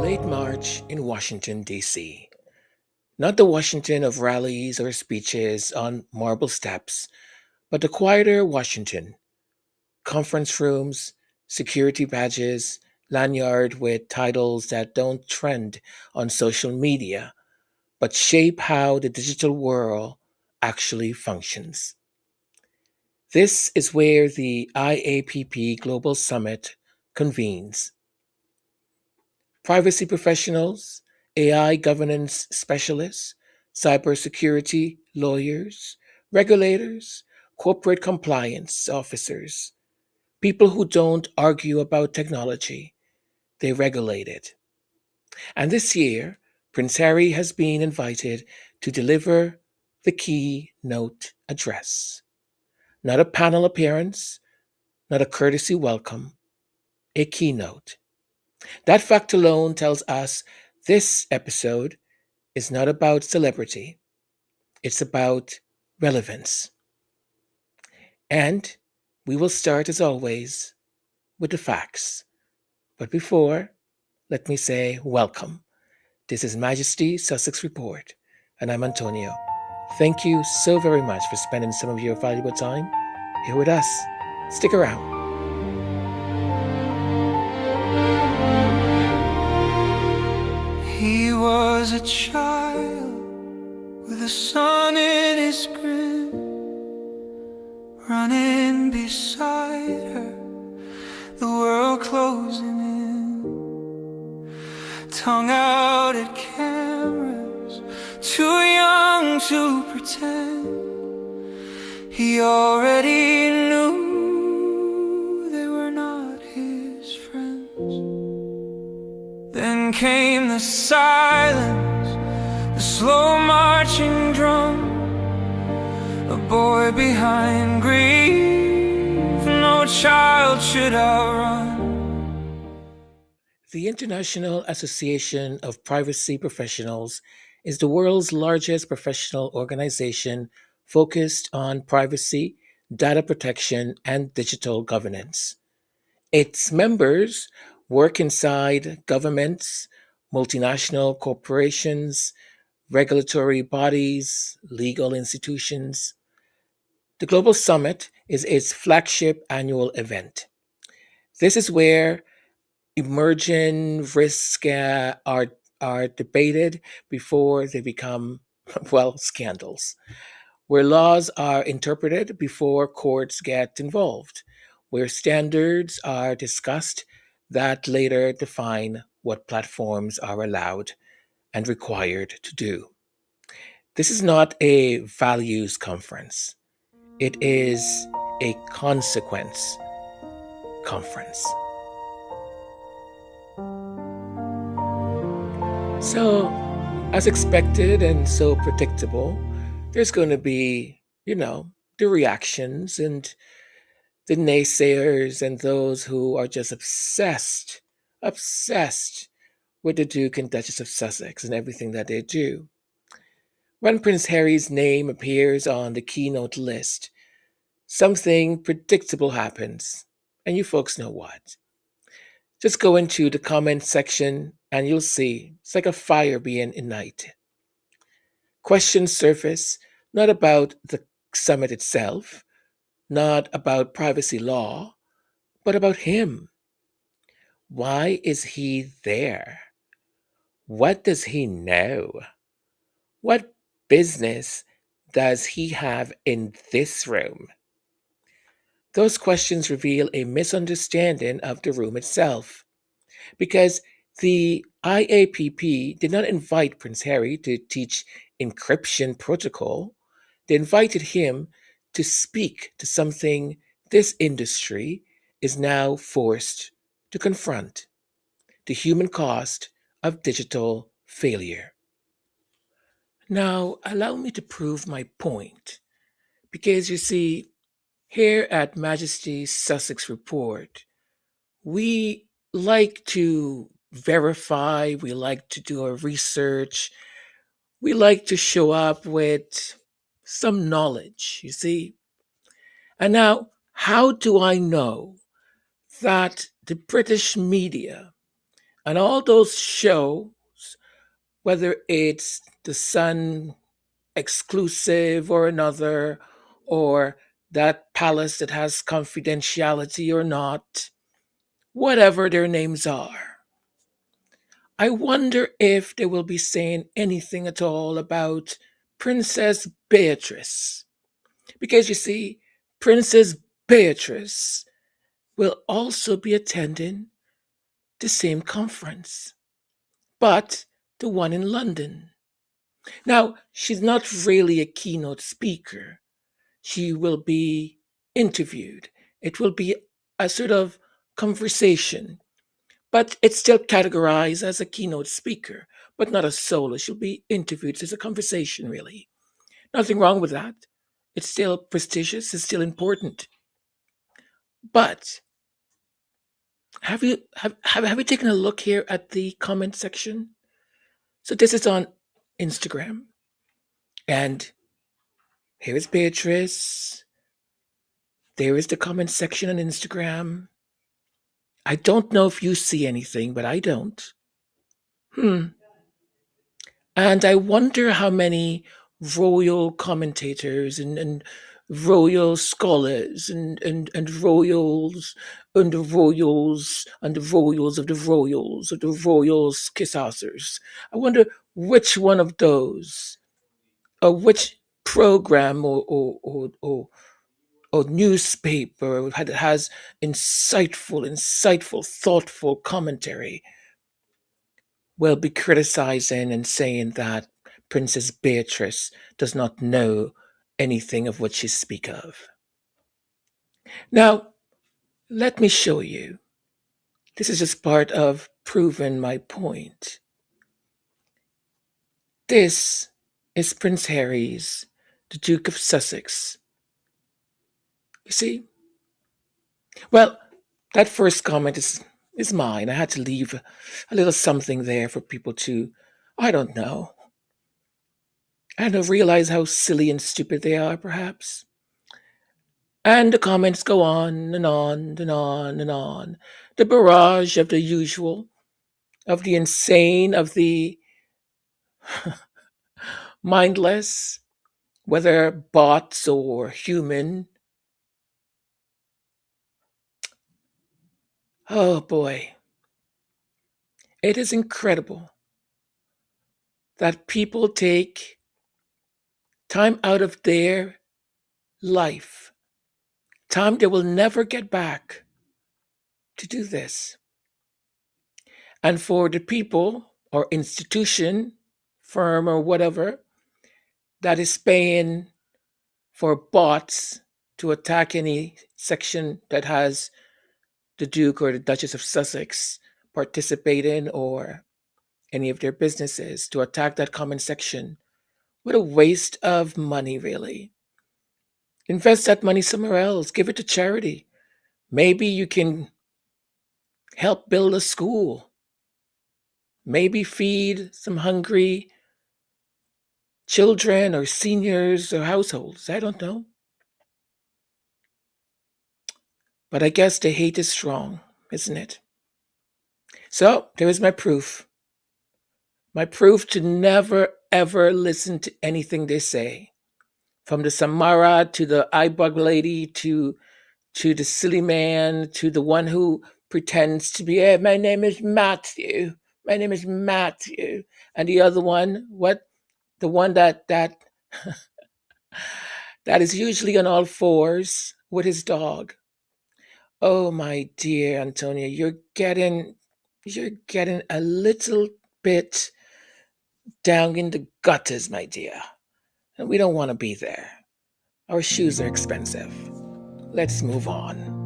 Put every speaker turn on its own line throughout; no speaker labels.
Late March in Washington, D.C. Not the Washington of rallies or speeches on marble steps, but the quieter Washington. Conference rooms, security badges, lanyard with titles that don't trend on social media, but shape how the digital world actually functions. This is where the IAPP Global Summit convenes. Privacy professionals, AI governance specialists, cybersecurity lawyers, regulators, corporate compliance officers, people who don't argue about technology, they regulate it. And this year, Prince Harry has been invited to deliver the keynote address. Not a panel appearance, not a courtesy welcome, a keynote. That fact alone tells us this episode is not about celebrity, it's about relevance. And we will start, as always, with the facts. But before, let me say welcome. This is Majesty Sussex Report, and I'm Antonio. Thank you so very much for spending some of your valuable time here with us. Stick around.
He was a child with the sun in his grip, running beside her, the world closing in, tongue out at cameras, too young to pretend. He already knew they were not his friends. Then came the silence, the slow marching drum, a boy behind grief no child should outrun.
The International Association of Privacy Professionals is the world's largest professional organization focused on privacy, data protection, and digital governance. Its members work inside governments, multinational corporations, regulatory bodies, legal institutions. The Global Summit is its flagship annual event. This is where emerging risks are debated before they become, well, scandals, where laws are interpreted before courts get involved, where standards are discussed that later define what platforms are allowed and required to do. This is not a values conference, it is a consequence conference. So, as expected and so predictable, there's going to be, the reactions and the naysayers and those who are just obsessed with the Duke and Duchess of Sussex and everything that they do. When Prince Harry's name appears on the keynote list, something predictable happens, and you folks know what. Just go into the comment section and you'll see it's like a fire being ignited. Questions surface not about the summit itself, not about privacy law, but about him. Why is he there? What does he know? What business does he have in this room? Those questions reveal a misunderstanding of the room itself, because the IAPP did not invite Prince Harry to teach encryption protocol. They invited him to speak to something this industry is now forced to confront: the human cost of digital failure. Now, allow me to prove my point, because you see, here at Majesty's Sussex Report, we like to verify, we like to do our research, we like to show up with some knowledge, you see. And now, how do I know that the British media and all those shows, whether it's the Sun exclusive or another, or that palace that has confidentiality or not, whatever their names are, I wonder if they will be saying anything at all about Princess Beatrice. Because you see, Princess Beatrice will also be attending the same conference, but the one in London. Now, she's not really a keynote speaker. She will be interviewed. It will be a sort of conversation, but it's still categorized as a keynote speaker, but not a solo. She'll be interviewed. It's a conversation, really. Nothing wrong with that. It's still prestigious, it's still important. But have you taken a look here at the comment section? So this is on Instagram. And here is Beatrice. There is the comment section on Instagram. I don't know if you see anything, but I don't. Hmm. And I wonder how many royal commentators and royal scholars and royals and the royals and the royals of the royals of the royals kissasers. I wonder which one of those, or which program or newspaper has insightful, thoughtful commentary will be criticizing and saying that Princess Beatrice does not know anything of what she speaks of. Now, let me show you. This is just part of proving my point. This is Prince Harry's, the Duke of Sussex. You see? Well, that first comment is mine. I had to leave a little something there for people to, I don't know, I don't realize how silly and stupid they are, perhaps. And the comments go on and on and on and on. The barrage of the usual, of the insane, of the mindless, whether bots or human. Oh boy. It is incredible that people take time out of their life, time they will never get back, to do this. And for the people or institution, firm or whatever, that is paying for bots to attack any section that has the Duke or the Duchess of Sussex participating, or any of their businesses, to attack that comment section. What a waste of money, really. Invest that money somewhere else. Give it to charity. Maybe you can help build a school. Maybe feed some hungry children or seniors or households. I don't know. But I guess the hate is strong, isn't it? So there is my proof. My proof to never ever listen to anything they say. From the Samara to the eyebug lady to the silly man to the one who pretends to be, hey, my name is Matthew. My name is Matthew. And the other one, what? The one that is usually on all fours with his dog. Oh my dear Antonia, you're getting a little bit down in the gutters, my dear. And we don't want to be there. Our shoes are expensive. Let's move on.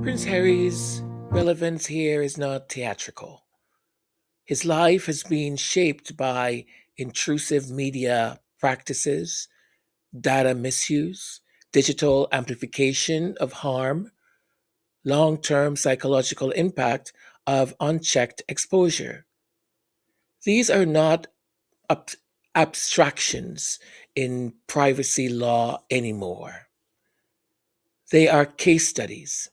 Prince Harry's relevance here is not theatrical. His life has been shaped by intrusive media practices, data misuse, digital amplification of harm, long term psychological impact of unchecked exposure. These are not ab- abstractions in privacy law anymore. They are case studies.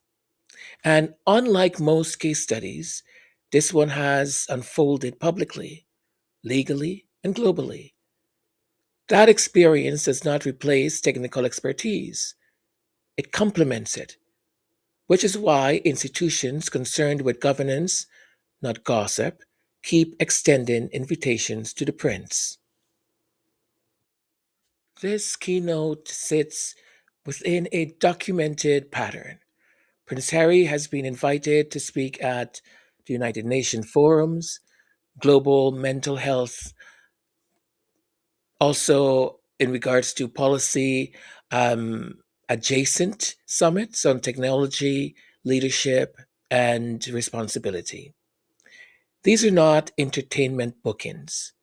And unlike most case studies, this one has unfolded publicly, legally, and globally. That experience does not replace technical expertise, it complements it, which is why institutions concerned with governance, not gossip, keep extending invitations to the prince. This keynote sits within a documented pattern. Prince Harry has been invited to speak at the United Nations forums, global mental health, also in regards to policy adjacent summits on technology, leadership, and responsibility. These are not entertainment bookings.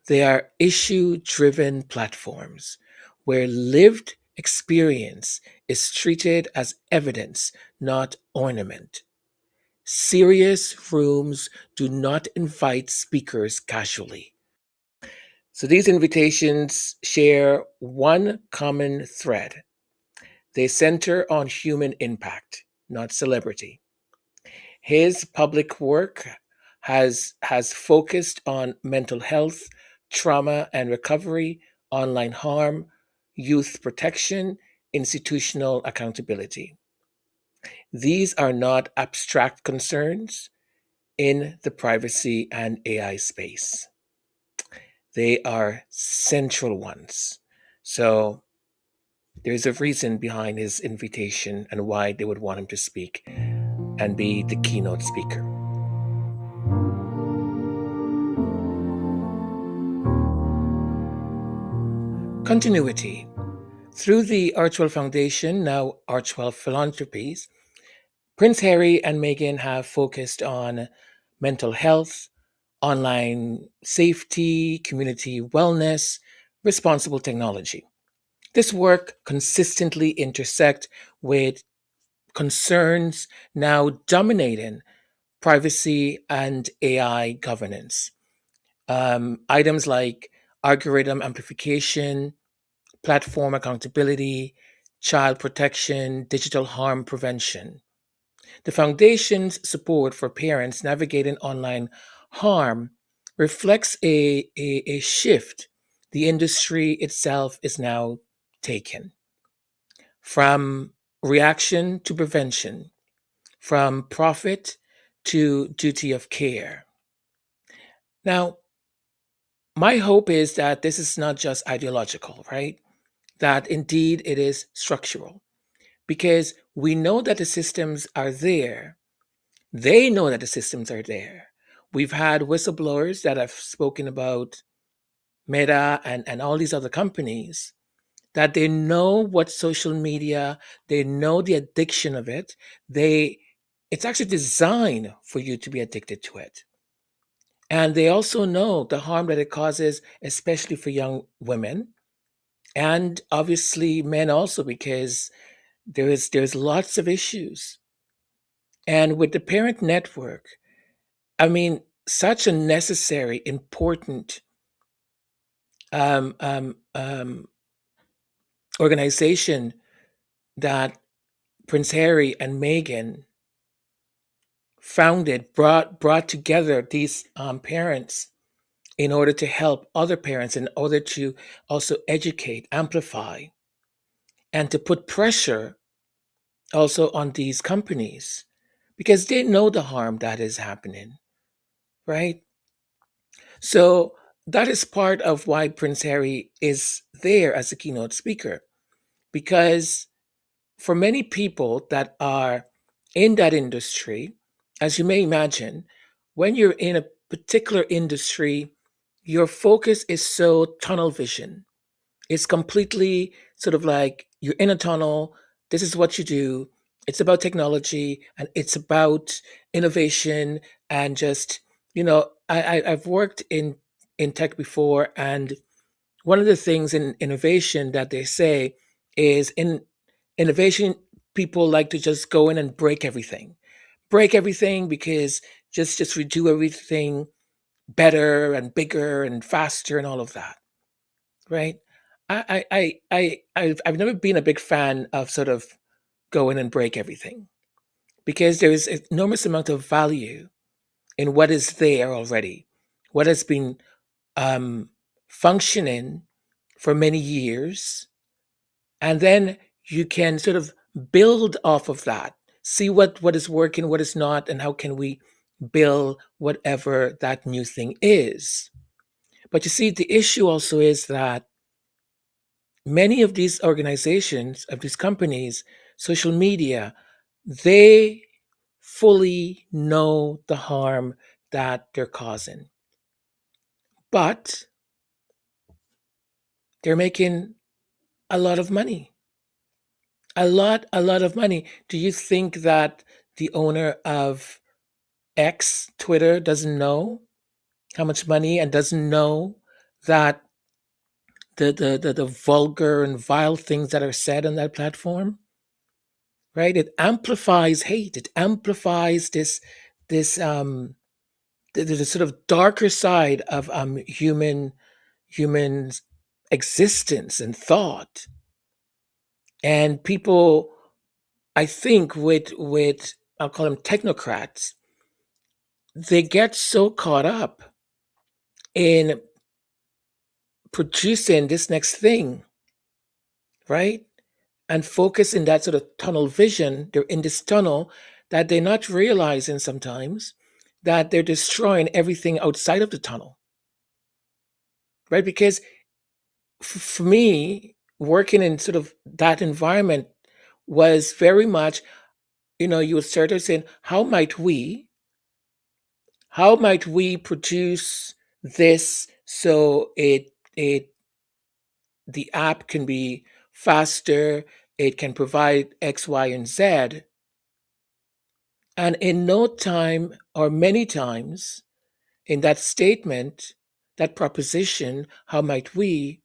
They are issue driven platforms where lived experience is treated as evidence, not ornament. Serious rooms do not invite speakers casually. So these invitations share one common thread. They center on human impact, not celebrity. His public work has focused on mental health, trauma and recovery, online harm, youth protection, institutional accountability. These are not abstract concerns in the privacy and AI space. They are central ones. So there's a reason behind his invitation and why they would want him to speak and be the keynote speaker. Continuity. Through the Archwell Foundation, now Archwell Philanthropies, Prince Harry and Meghan have focused on mental health, online safety, community wellness, responsible technology. This work consistently intersect with concerns now dominating privacy and AI governance. Items like algorithm amplification, platform accountability, child protection, digital harm prevention. The Foundation's support for parents navigating online harm reflects a shift the industry itself is now taking from reaction to prevention, from profit to duty of care. Now, my hope is that this is not just ideological, right? That indeed it is structural because we know that the systems are there. They know that the systems are there. We've had whistleblowers that have spoken about Meta and all these other companies that they know what social media, they know the addiction of it. It's actually designed for you to be addicted to it. And they also know the harm that it causes, especially for young women and obviously men also, because there's lots of issues. And with the parent network, I mean, such a necessary, important um, um, um, organization that Prince Harry and Meghan founded, brought together these parents in order to help other parents, in order to also educate, amplify, and to put pressure also on these companies because they know the harm that is happening, right? So that is part of why Prince Harry is there as a keynote speaker because for many people that are in that industry, as you may imagine, when you're in a particular industry, your focus is so tunnel vision. It's completely sort of like you're in a tunnel. This is what you do. It's about technology and it's about innovation and just, I've worked in tech before, and one of the things in innovation that they say is in innovation. People like to just go in and break everything because just redo everything better and bigger and faster and all of that, right? I've never been a big fan of sort of go in and break everything because there is an enormous amount of value in what is there already, what has been um, functioning for many years, and then you can sort of build off of that, see what is working, what is not, and how can we build whatever that new thing is. But you see, the issue also is that many of these organizations, of these companies, social media, they fully know the harm that they're causing, but they're making a lot of money. A lot of money. Do you think that the owner of X, Twitter, doesn't know how much money and doesn't know that the vulgar and vile things that are said on that platform, right? It amplifies hate. It amplifies this the sort of darker side of humans existence and thought. And people, I think, with I'll call them technocrats, they get so caught up in producing this next thing, right? And focus in that sort of tunnel vision. They're in this tunnel that they're not realizing sometimes that they're destroying everything outside of the tunnel, right? Because for me, working in sort of that environment was very much, you would start out saying, how might we produce this so it the app can be faster, it can provide X, Y, and Z. And in no time or many times in that statement, that proposition, how might we,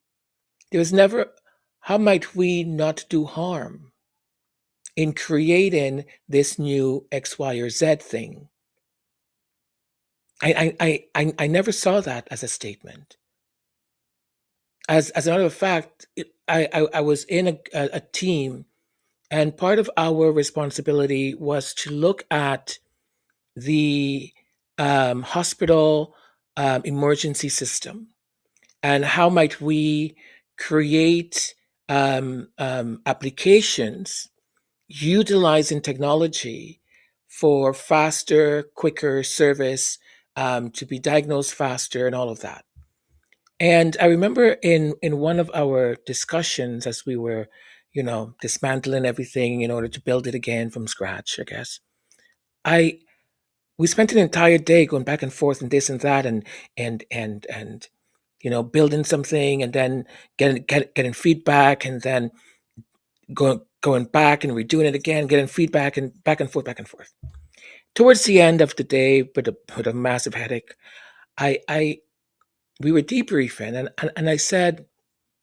there was never, how might we not do harm in creating this new X, Y, or Z thing? I never saw that as a statement. As a matter of fact, I was in a team, and part of our responsibility was to look at the hospital emergency system and how might we create applications utilizing technology for faster, quicker service, to be diagnosed faster, and all of that. And I remember in one of our discussions as we were, dismantling everything in order to build it again from scratch, I guess. I We spent an entire day going back and forth and this and that and building something and then getting feedback and then going back and redoing it again, getting feedback and back and forth, back and forth. Towards the end of the day, with a massive headache, I we were debriefing and I said,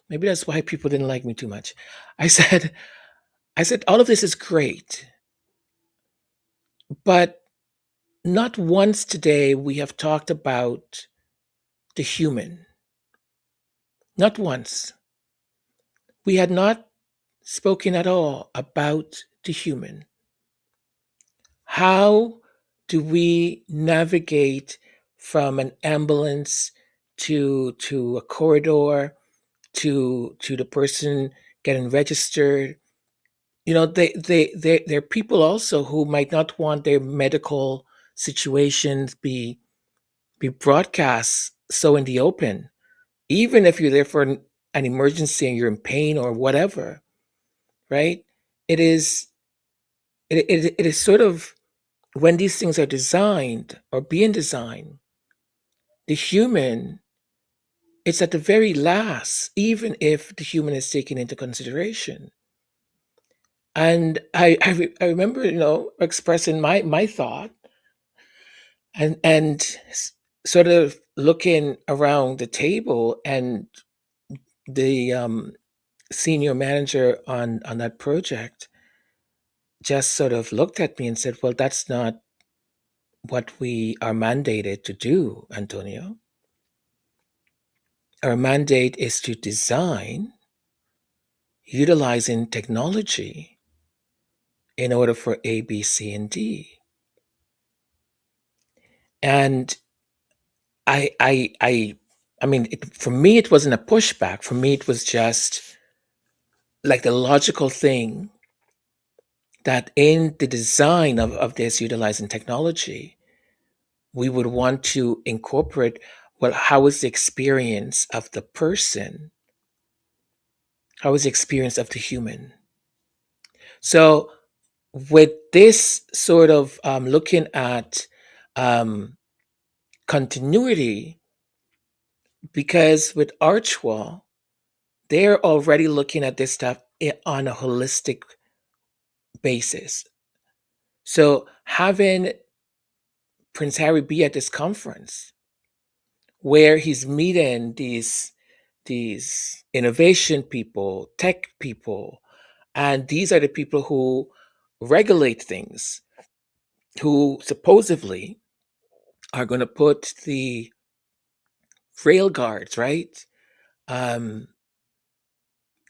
maybe that's why people didn't like me too much. I said, all of this is great, but not once today we have talked about the human. Not once. We had not spoken at all about the human. How do we navigate from an ambulance to a corridor to the person getting registered? There are people also who might not want their medical situations be broadcast so in the open, even if you're there for an emergency and you're in pain or whatever, right? It is it is sort of when these things are designed or being designed, the human, it's at the very last, even if the human is taken into consideration. And I remember, expressing my thought and sort of looking around the table and the senior manager on that project just sort of looked at me and said, "Well, that's not what we are mandated to do, Antonio. Our mandate is to design utilizing technology in order for A, B, C, and D." And I, I, I, I mean, for me, it wasn't a pushback. For me, it was just like the logical thing that in the design of this utilizing technology, we would want to incorporate, well, how is the experience of the person? How is the experience of the human? So, with this sort of looking at um, continuity, because with Archwell, they're already looking at this stuff on a holistic basis. So, having Prince Harry be at this conference where he's meeting these innovation people, tech people, and these are the people who regulate things, who supposedly are going to put the rail guards, right? Um,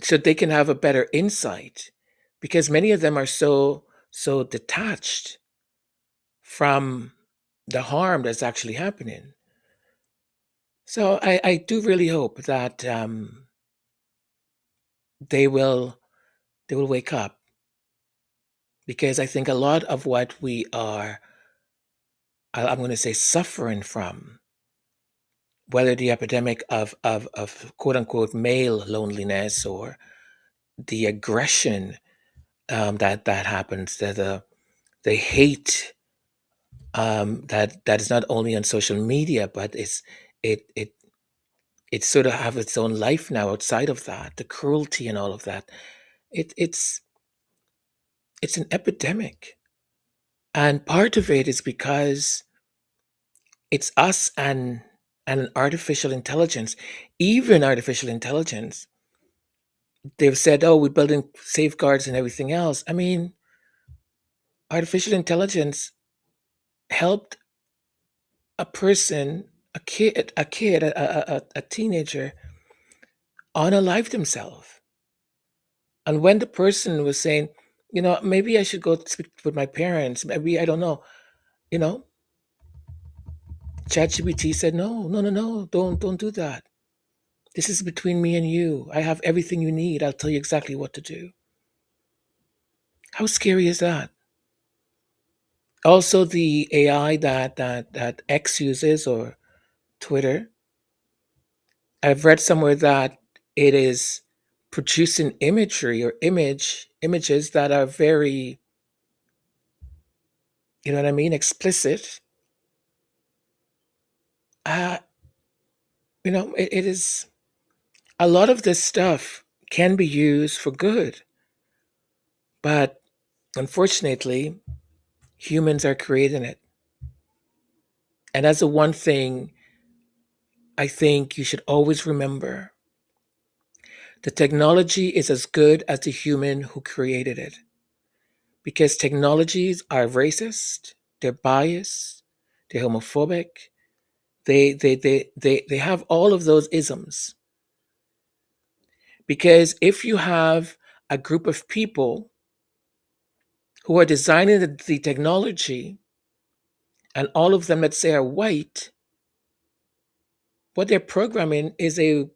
so they can have a better insight, because many of them are so detached from the harm that's actually happening. So I do really hope that they will they will wake up, because I think a lot of what we are, I'm going to say, suffering from, whether the epidemic of quote unquote male loneliness, or the aggression that happens, the hate that is not only on social media, but it it it sort of have its own life now outside of that, the cruelty and all of that. It's an epidemic, and part of it is because it's us and an artificial intelligence. Even artificial intelligence, they've said, oh, we're building safeguards and everything else. I mean, artificial intelligence helped a person, a teenager, unalive themselves. And when the person was saying, maybe I should go speak with my parents, maybe, I don't know, you know, ChatGPT said, no, no, no, no, don't do that. This is between me and you. I have everything you need. I'll tell you exactly what to do. How scary is that? Also, the AI that X uses, or Twitter, I've read somewhere that it is producing imagery or images that are very, you know what I mean, explicit. Uh, it is, a lot of this stuff can be used for good, but unfortunately, humans are creating it. And that's the one thing I think you should always remember. The technology is as good as the human who created it, because technologies are racist, they're biased, they're homophobic, they have all of those isms. Because if you have a group of people who are designing the technology, and all of them, let's say, are white, what they're programming is a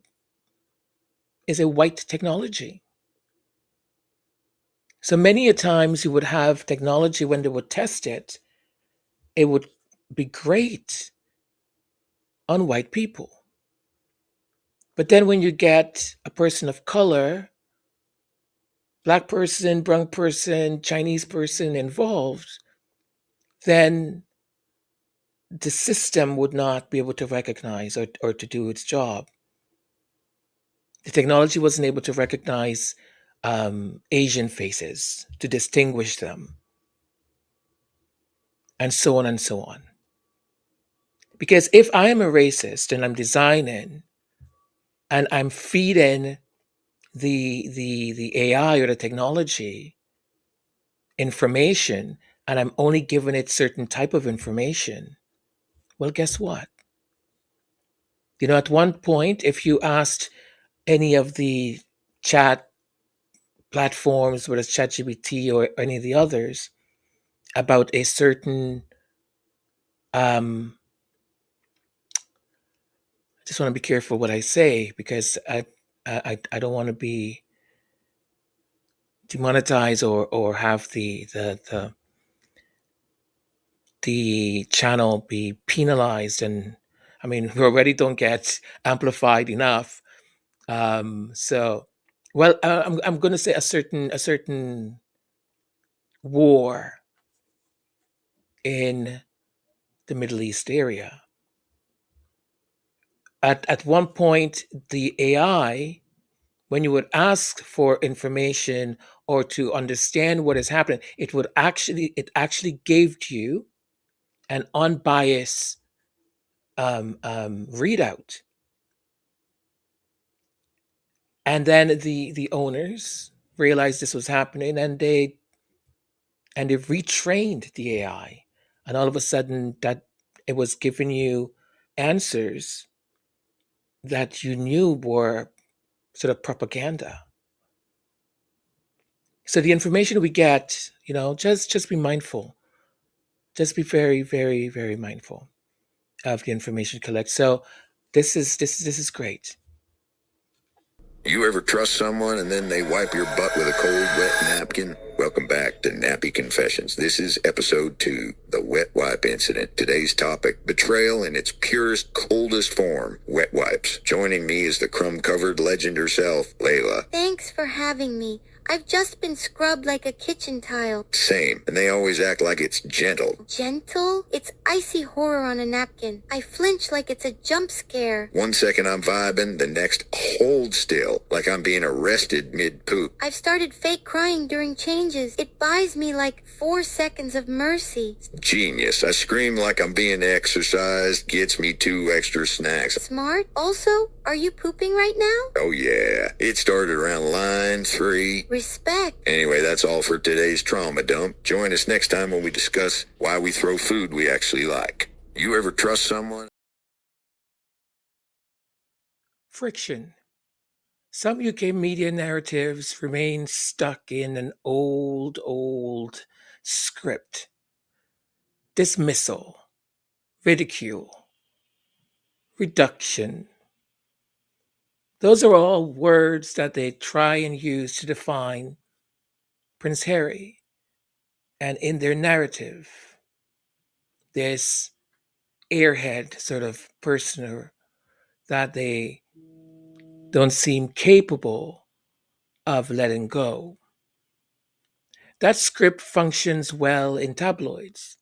white technology. So many a times you would have technology, when they would test it, it would be great on white people. But then when you get a person of color, black person, brown person, Chinese person involved, then the system would not be able to recognize, or to do its job. The technology wasn't able to recognize Asian faces, to distinguish them, and so on and so on. Because if I am a racist and I'm designing and I'm feeding the AI or the technology information, and I'm only giving it certain type of information, well, guess what? At one point, if you asked any of the chat platforms, whether it's ChatGPT or any of the others, about a certain, um, I just want to be careful what I say because I don't want to be demonetized or have the channel be penalized. And I mean, we already don't get amplified enough. So, well, I'm going to say a certain war in the Middle East area. At one point, the AI, when you would ask for information or to understand what is happening, it actually gave to you an unbiased readout. And then the owners realized this was happening, and they retrained the AI, and all of a sudden that it was giving you answers that you knew were sort of propaganda. So the information we get, just be mindful. Just be very, very, very mindful of the information you collect. So this is great.
You ever trust someone and then they wipe your butt with a cold, wet napkin? Welcome back to Nappy Confessions. This is episode 2, the wet wipe incident. Today's topic, betrayal in its purest, coldest form, wet wipes. Joining me is the crumb-covered legend herself, Layla.
Thanks for having me. I've just been scrubbed like a kitchen tile.
Same, and they always act like it's gentle.
Gentle? It's icy horror on a napkin. I flinch like it's a jump scare.
1 second I'm vibing, the next hold still, like I'm being arrested mid-poop.
I've started fake crying during changes. It buys me like 4 seconds of mercy.
Genius. I scream like I'm being exercised, gets me 2 extra snacks.
Smart? Also, are you pooping right now?
Oh yeah, it started around line 3.
Respect.
Anyway, that's all for today's trauma dump. Join us next time when we discuss why we throw food we actually like. You ever trust someone?
Friction. Some UK media narratives remain stuck in an old script. Dismissal, ridicule, reduction. Those are all words that they try and use to define Prince Harry. And in their narrative, this airhead sort of person that they don't seem capable of letting go. That script functions well in tabloids.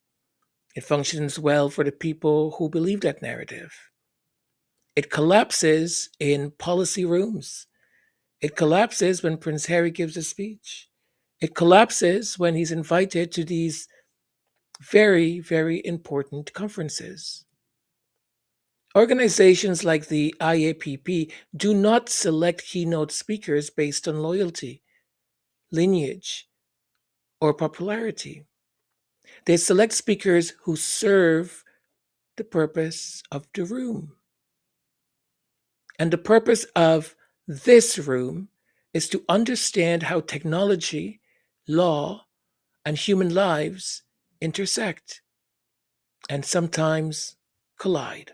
It functions well for the people who believe that narrative. It collapses in policy rooms. It collapses when Prince Harry gives a speech. It collapses when he's invited to these very, very important conferences. Organizations like the IAPP do not select keynote speakers based on loyalty, lineage, or popularity. They select speakers who serve the purpose of the room. And the purpose of this room is to understand how technology, law, and human lives intersect and sometimes collide.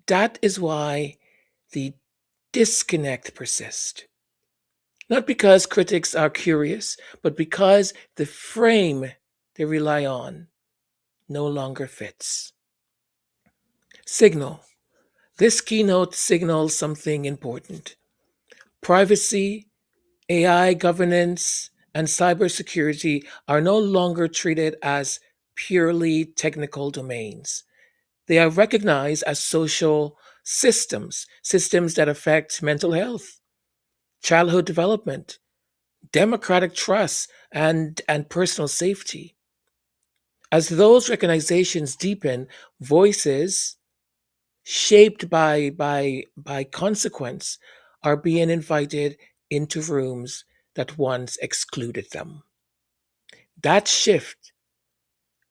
That is why the disconnect persists. Not because critics are curious, but because the frame they rely on no longer fits. Signal. This keynote signals something important. Privacy, AI governance, and cybersecurity are no longer treated as purely technical domains. They are recognized as social systems that affect mental health, childhood development, democratic trust, and personal safety. As those recognizations deepen, voices shaped by consequence are being invited into rooms that once excluded them. That shift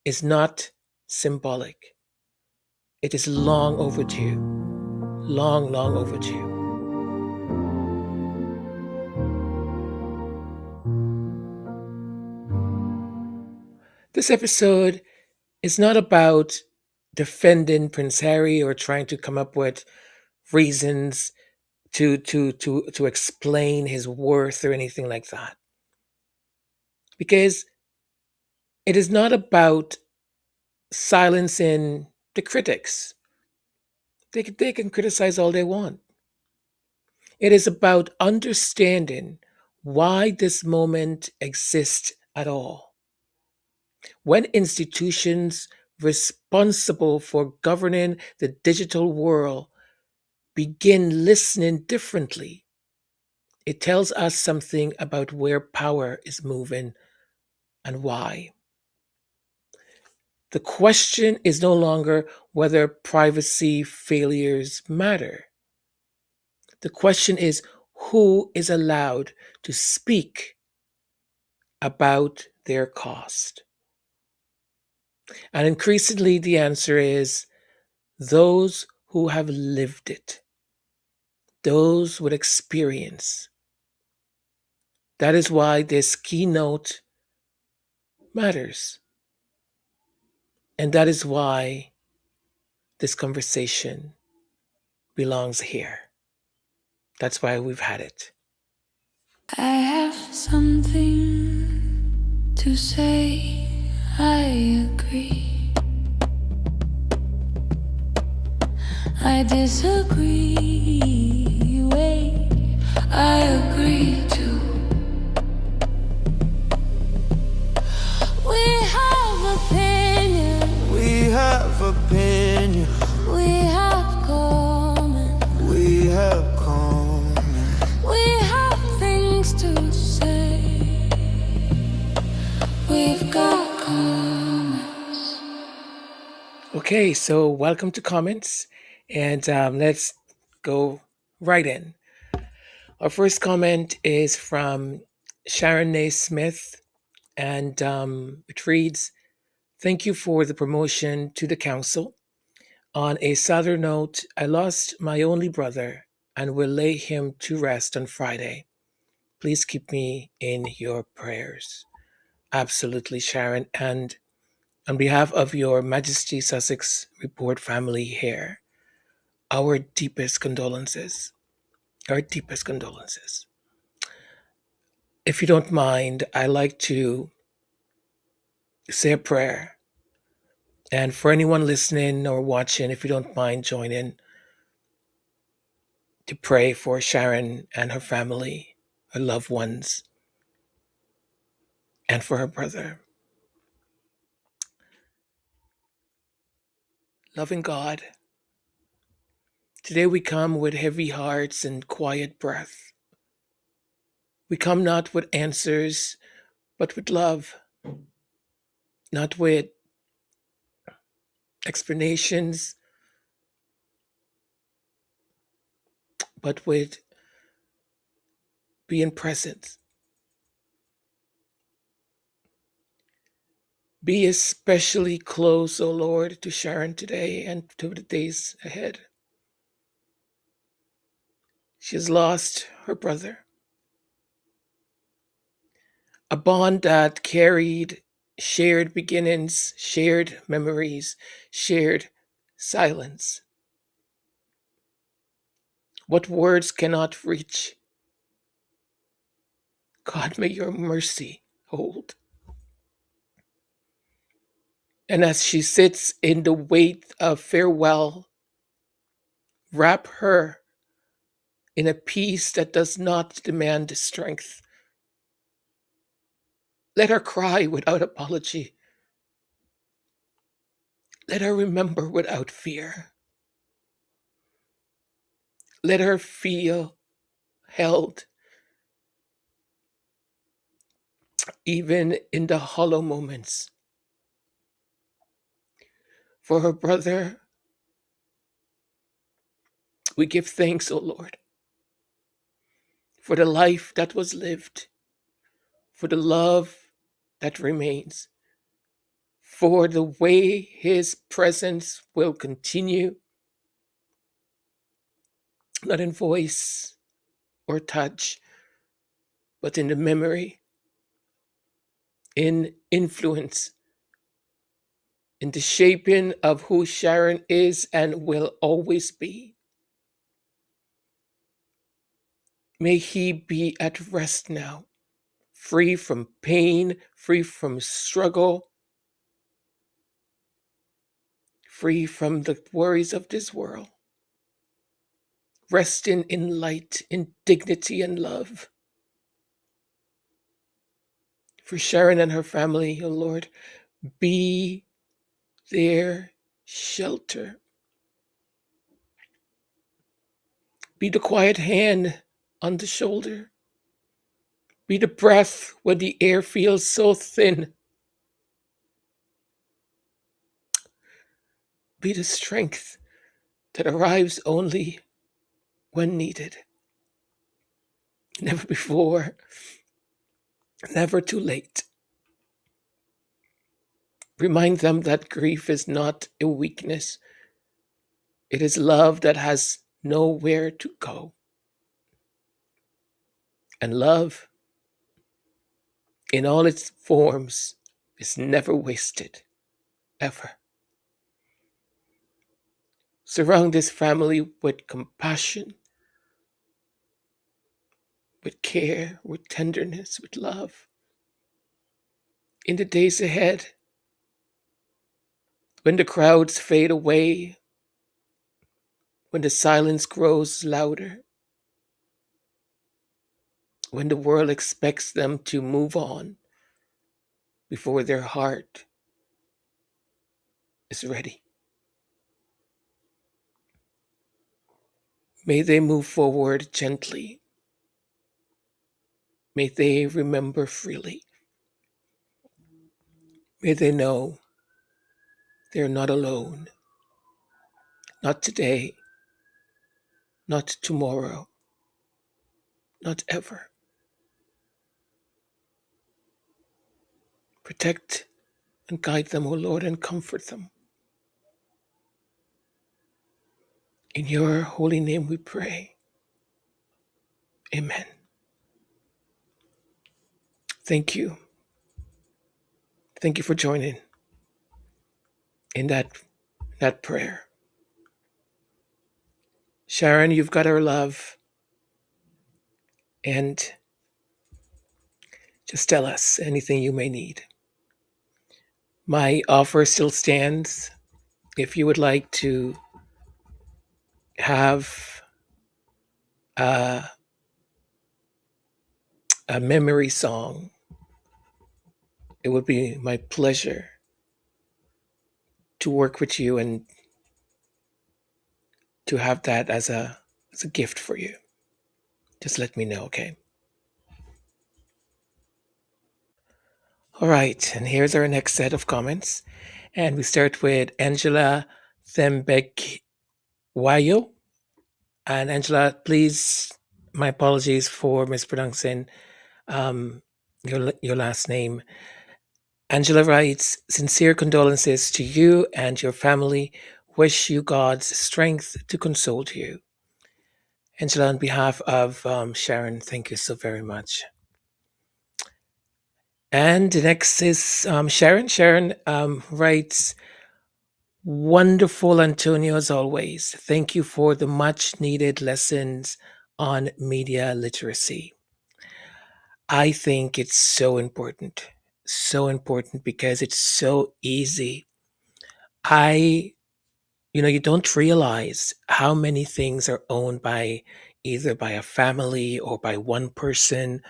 is not symbolic, it is long overdue. Long, long overdue. This episode is not about defending Prince Harry or trying to come up with reasons to explain his worth or anything like that. Because it is not about silencing the critics. They can criticize all they want. It is about understanding why this moment exists at all. When institutions responsible for governing the digital world begin listening differently, it tells us something about where power is moving and why. The question is no longer whether privacy failures matter. The question is who is allowed to speak about their cost. And increasingly, the answer is those who have lived it, those with experience. That is why this keynote matters. And that is why this conversation belongs here. That's why we've had it.
I have something to say, I agree. I disagree, wait, I agree too. We have opinion, we have opinion, we have comment, we have comment, we have things to say, we've got comments.
Okay, so welcome to comments, and let's go right in. Our first comment is from Sharon Naismith, and it reads, "Thank you for the promotion to the council. On a sadder note, I lost my only brother and will lay him to rest on Friday. Please keep me in your prayers." Absolutely, Sharon. And on behalf of your Majesty Sussex Report family here, our deepest condolences. Our deepest condolences. If you don't mind, I like to say a prayer. And for anyone listening or watching, if you don't mind joining, to pray for Sharon and her family, her loved ones, and for her brother. Loving God, today we come with heavy hearts and quiet breath. We come not with answers, but with love, not with explanations, but with being present. Be especially close, O Lord, to Sharon today and to the days ahead. She has lost her brother, a bond that carried shared beginnings, shared memories, shared silence. What words cannot reach. God, may your mercy hold. And as she sits in the weight of farewell, wrap her in a peace that does not demand strength. Let her cry without apology. Let her remember without fear. Let her feel held, even in the hollow moments. For her brother, we give thanks, O Lord. for the life that was lived, for the love that remains, for the way His presence will continue, not in voice or touch, but in the memory, in influence, in the shaping of who Sharon is and will always be. May He be at rest now, free from pain, free from struggle, free from the worries of this world, resting in light, in dignity and love. For Sharon and her family, O Lord, be their shelter. Be the quiet hand on the shoulder. Be the breath when the air feels so thin. Be the strength that arrives only when needed. Never before, never too late. Remind them that grief is not a weakness. It is love that has nowhere to go. And love, in all its forms, is never wasted, ever. Surround this family with compassion, with care, with tenderness, with love. In the days ahead, when the crowds fade away, when the silence grows louder, when the world expects them to move on before their heart is ready, may they move forward gently. May they remember freely. May they know they're not alone. Not today, not tomorrow, not ever. Protect and guide them, O Lord, and comfort them. In your holy name we pray. Amen. Thank you. Thank you for joining in that prayer. Sharon, you've got our love. And just tell us anything you may need. My offer still stands. If you would like to have a, a memory song, it would be my pleasure to work with you and to have that as a gift for you. Just let me know, okay? All right, and here's our next set of comments. And we start with Angela Thembekwayo. And Angela, please, my apologies for mispronouncing your last name. Angela writes, sincere condolences to you and your family. Wish you God's strength to console you. Angela, on behalf of Sharon, thank you so very much. And the next is Sharon. Sharon writes, wonderful, Antonio, as always. Thank you for the much needed lessons on media literacy. I think it's so important because it's so easy. You don't realize how many things are owned by either by a family or by one person.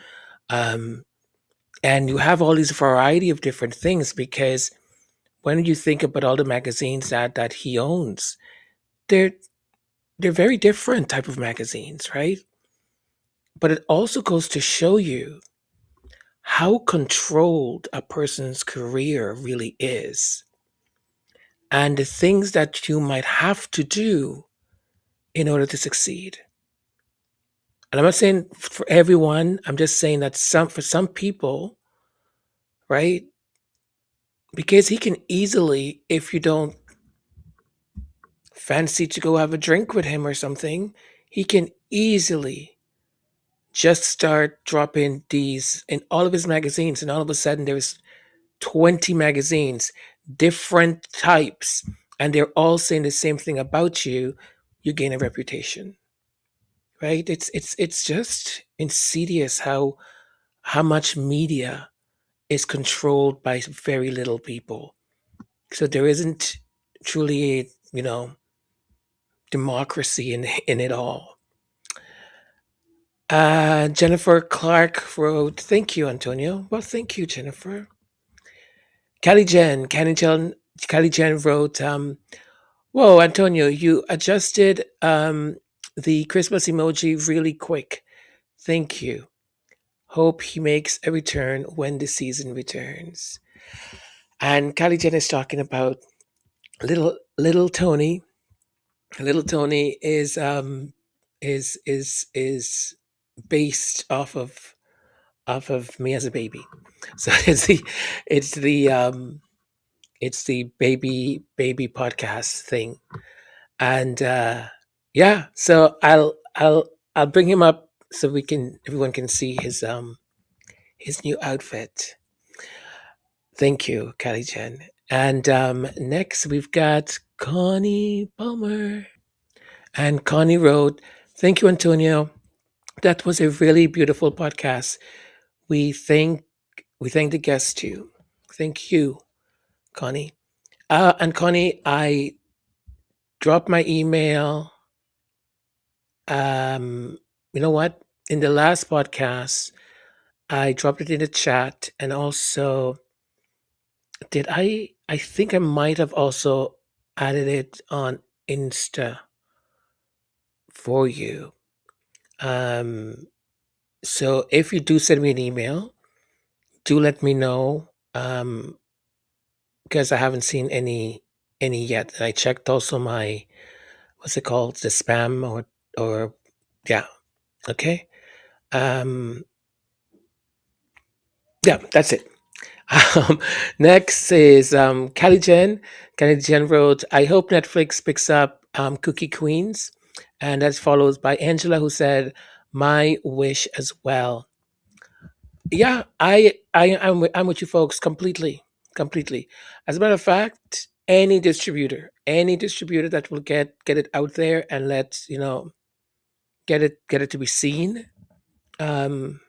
And you have all these variety of different things because when you think about all the magazines that he owns, they're very different type of magazines, right? But it also goes to show you how controlled a person's career really is and the things that you might have to do in order to succeed. And I'm not saying for everyone. I'm just saying that for some people, right? Because he can easily, if you don't fancy to go have a drink with him or something, he can easily just start dropping these in all of his magazines, and all of a sudden there's 20 magazines, different types, and they're all saying the same thing about you. You gain a reputation, right? It's just insidious how much media is controlled by very little people. So there isn't truly a, democracy in it all. Jennifer Clark wrote, "Thank you, Antonio." Well, thank you, Jennifer. Callie Jen wrote, "Whoa, Antonio, you adjusted the Christmas emoji really quick. Thank you. Hope he makes a return when the season returns." And Callie Jen is talking about little Tony. Little Tony is based off of me as a baby. So it's the it's the baby podcast thing. And yeah, so I'll bring him up so everyone can see his new outfit. Thank you, Callie Jen. And next we've got Connie Palmer. And Connie wrote, "Thank you, Antonio. That was a really beautiful podcast. We thank we thank the guests too. Thank you, Connie." And Connie, I dropped my email. You know what? In the last podcast, I dropped it in the chat, and also did I think I might have also added it on Insta for you. So if you do send me an email, do let me know, because I haven't seen any yet. And I checked also my, what's it called, the spam, or yeah, okay. Um, yeah, that's it. Next is Callie Jen. Callie Jen wrote, "I hope Netflix picks up Cookie Queens," and that's followed by Angela, who said, "My wish as well." Yeah, I'm with you folks completely, completely. As a matter of fact, any distributor that will get it out there and let get it to be seen, um,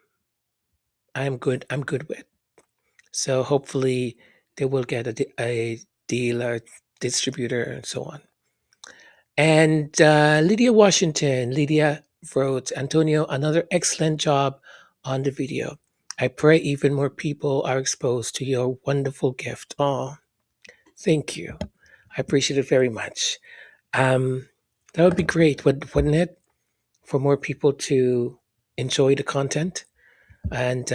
I'm good with. So hopefully they will get a deal or distributor and so on. And Lydia wrote, "Antonio, another excellent job on the video. I pray even more people are exposed to your wonderful gift." Oh, thank you. I appreciate it very much. Um, that would be great, wouldn't it? For more people to enjoy the content. And,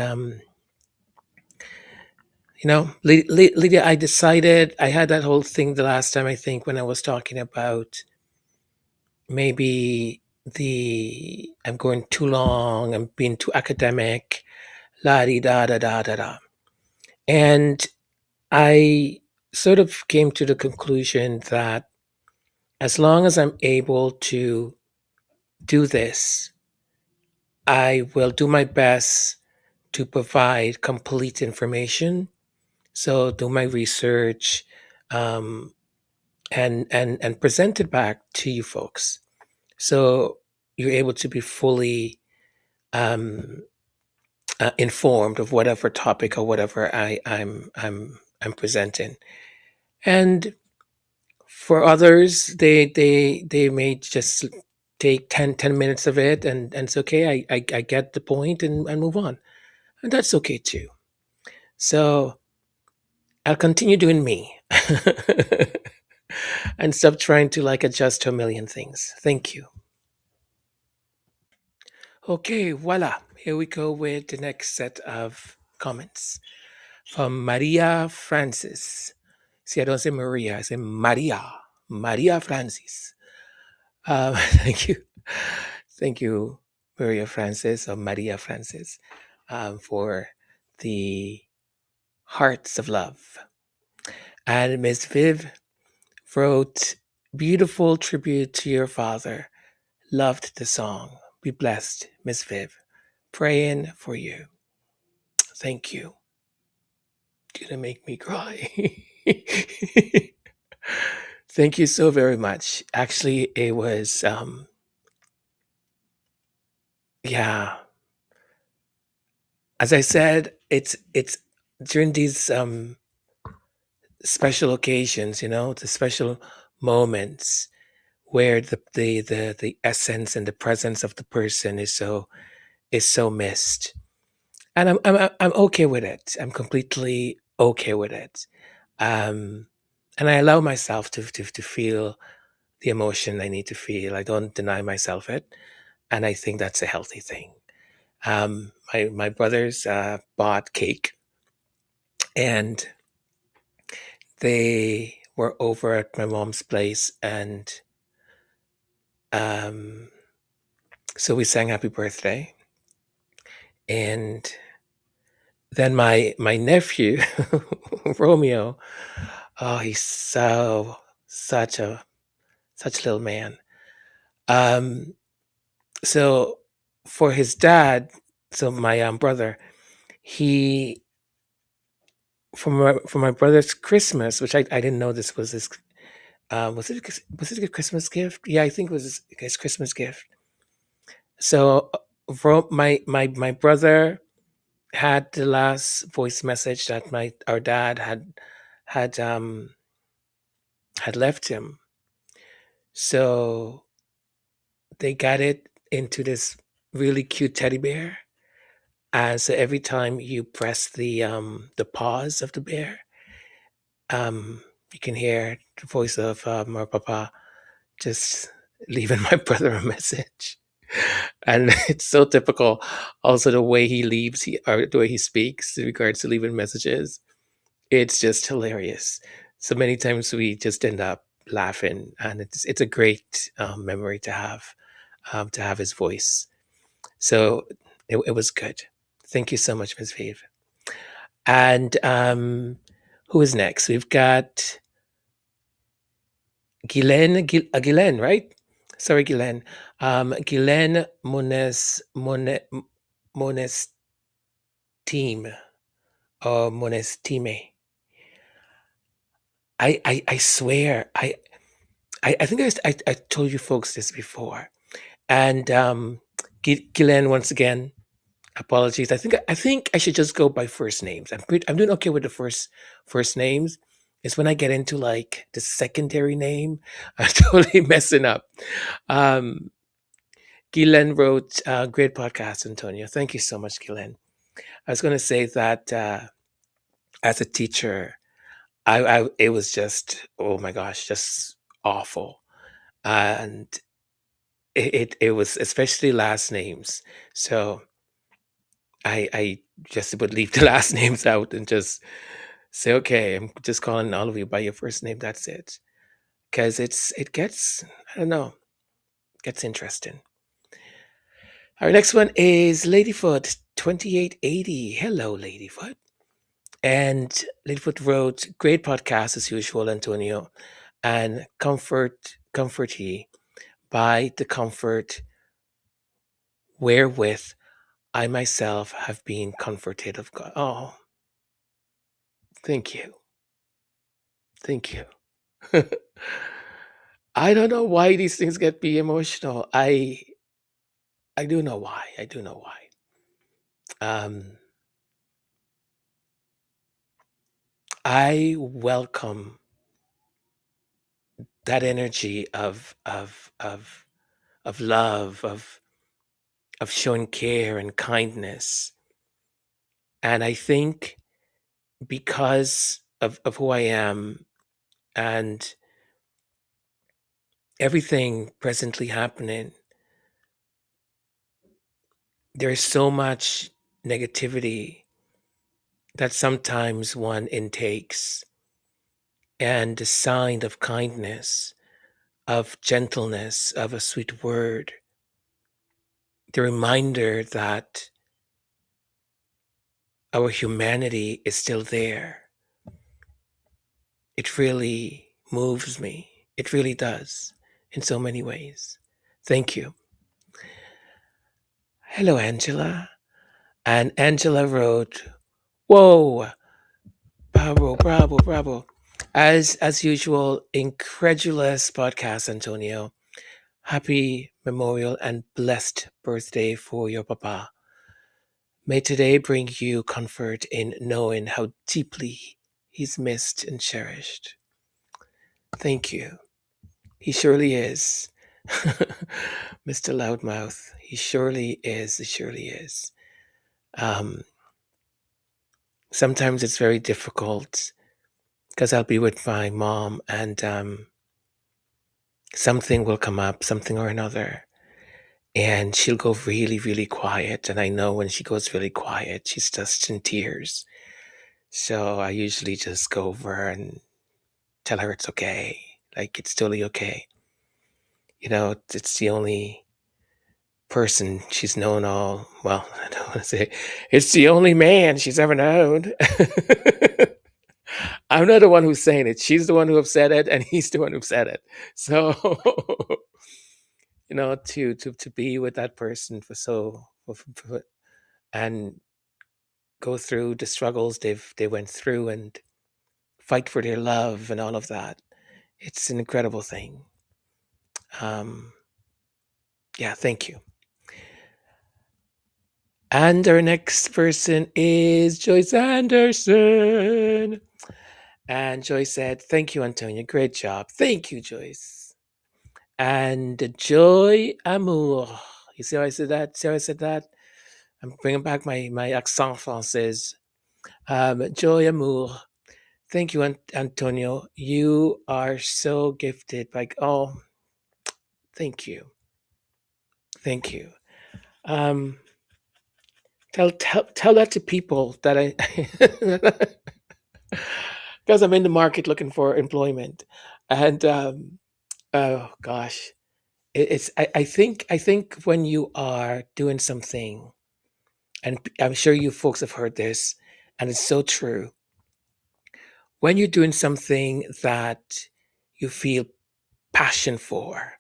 Lydia, I decided, I had that whole thing the last time, I think, when I was talking about maybe I'm going too long, I'm being too academic, la di da da da da da. And I sort of came to the conclusion that as long as I'm able to do this, I will do my best to provide complete information. So do my research, um, and present it back to you folks. So you're able to be fully um, informed of whatever topic or whatever I'm presenting. And for others, they may just take 10 minutes of it, and it's okay. I get the point, and move on, and that's okay too. So I'll continue doing me and stop trying to adjust to a million things. Thank you. Okay, voila. Here we go with the next set of comments from Maria Francis. See, I don't say Maria, I say Maria. Maria Francis. Thank you. Thank you, Maria Francis or Maria Francis for the Hearts of Love. And Miss Viv wrote, beautiful tribute to your father. Loved the song. Be blessed, Miss Viv. Praying for you. Thank you. Gonna make me cry. Thank you so very much. Actually, it was yeah. As I said, it's during these special occasions, the special moments where the essence and the presence of the person is so missed. And I'm okay with it. I'm completely okay with it. Um and I allow myself to feel the emotion I need to feel. I don't deny myself it, and I think that's a healthy thing. My brothers bought cake, and they were over at my mom's place, and um, so we sang happy birthday. And then my nephew Romeo, oh, he's such a little man. Um, so for his dad, so my brother, he for my brother's Christmas, which I didn't know this was his. Was it a Christmas gift? Yeah, I think it was his Christmas gift. So for my brother had the last voice message that my our dad had um had left him. So they got it into this really cute teddy bear. And so every time you press the paws of the bear, you can hear the voice of our papa just leaving my brother a message. And it's so typical. Also, the way he leaves, or the way he speaks in regards to leaving messages, it's just hilarious. So many times we just end up laughing, and it's a great memory to have his voice. So it was good. Thank you so much, Ms. Vive. And who is next? We've got Guylaine, right? Sorry, Guylaine. Guylaine Mones team or Monestime. I swear I think I told you folks this before. And Guylaine, once again, apologies. I think I should just go by first names. I'm doing okay with the first names. It's when I get into like the secondary name, I'm totally messing up. Um, Guylaine wrote, "Great podcast, Antonio. Thank you so much, Guylaine." I was going to say that as a teacher, it was just, oh my gosh, just awful, and it was especially last names. So I just would leave the last names out and just say, okay, I'm just calling all of you by your first name. That's it, because it gets, I don't know, gets interesting. Our next one is Ladyfoot 2880. Hello, Ladyfoot. And Ladyfoot wrote, great podcast as usual, Antonio, and comfort ye by the comfort wherewith I myself have been comforted of God. Oh, thank you. Thank you. I don't know why these things get me emotional. I do know why. I do know why. I welcome that energy of love, of showing care and kindness. And I think because of who I am and everything presently happening, there's so much negativity that sometimes one intakes. And the sign of kindness, of gentleness, of a sweet word the reminder that our humanity is still there. It really moves me. It really does in so many ways. Thank you. Hello, Angela. And Angela wrote, whoa, bravo, bravo, bravo. As usual, incredulous podcast, Antonio. Happy memorial and blessed birthday for your papa. May today bring you comfort in knowing how deeply he's missed and cherished. Thank you. He surely is. Mr. Loudmouth. He surely is. He surely is. Um, Sometimes it's very difficult because I'll be with my mom and something will come up, something or another, and she'll go really, really quiet. And I know when she goes really quiet, she's just in tears. So I usually just go over and tell her it's okay. Like, it's totally okay. You know, it's the only person she's known all, well, I don't want to say, it's the only man she's ever known. I'm not the one who's saying it. She's the one who said it, and he's the one who said it. So, to be with that person and go through the struggles they went through and fight for their love and all of that, it's an incredible thing. Yeah, thank you. And our next person is Joyce Anderson. And Joyce said, thank you, Antonia. Great job. Thank you, Joyce. And Joy Amour. You see how I said that? See how I said that? I'm bringing back my accent française. Joy Amour. Thank you, Antonio. You are so gifted. Like, oh, thank you. Thank you. Tell that to people that I because I'm in the market looking for employment, and oh gosh, I think when you are doing something, and I'm sure you folks have heard this, and it's so true. When you're doing something that you feel passion for,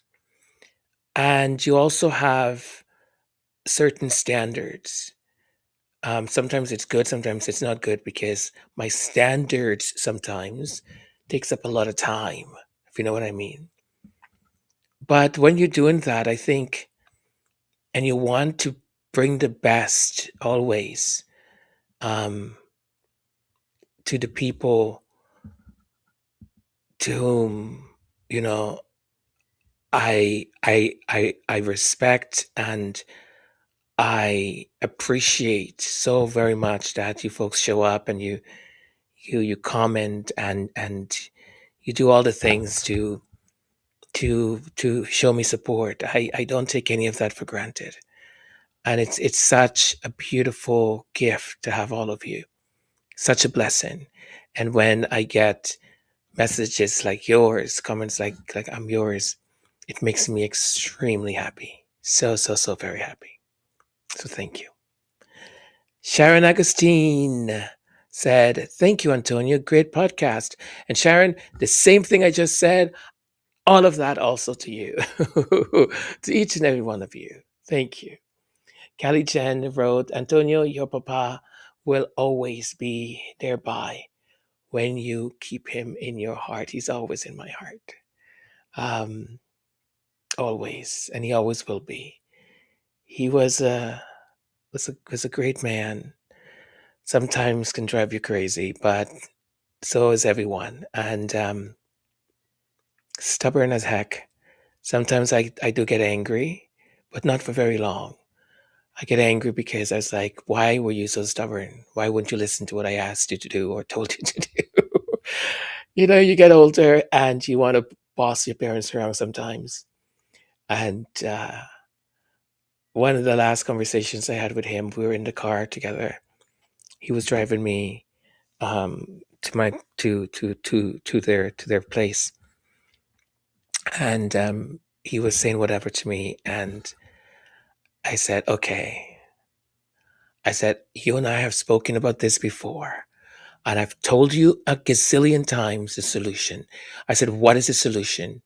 and you also have certain standards. Sometimes it's good, sometimes it's not good because my standards sometimes takes up a lot of time, if you know what I mean. But when you're doing that, I think, and you want to bring the best always um, to the people to whom you know I respect and I appreciate so very much that you folks show up and you comment and you do all the things to show me support. I don't take any of that for granted. And it's such a beautiful gift to have all of you. Such a blessing. And when I get messages like yours, comments like I'm yours, it makes me extremely happy. So very happy. So thank you. Sharon Agustine said, thank you, Antonio. Great podcast. And Sharon, the same thing I just said, all of that also to you, to each and every one of you. Thank you. Callie Jen wrote, Antonio, your papa will always be thereby when you keep him in your heart. He's always in my heart. Always. And he always will be. He was a great man. Sometimes can drive you crazy, but so is everyone. And stubborn as heck. Sometimes I do get angry, but not for very long. I get angry because I was like, why were you so stubborn? Why wouldn't you listen to what I asked you to do or told you to do? You get older and you want to boss your parents around sometimes. And one of the last conversations I had with him, we were in the car together. He was driving me to their place, and he was saying whatever to me, and I said, okay. I said, you and I have spoken about this before, and I've told you a gazillion times the solution. I said, what is the solution?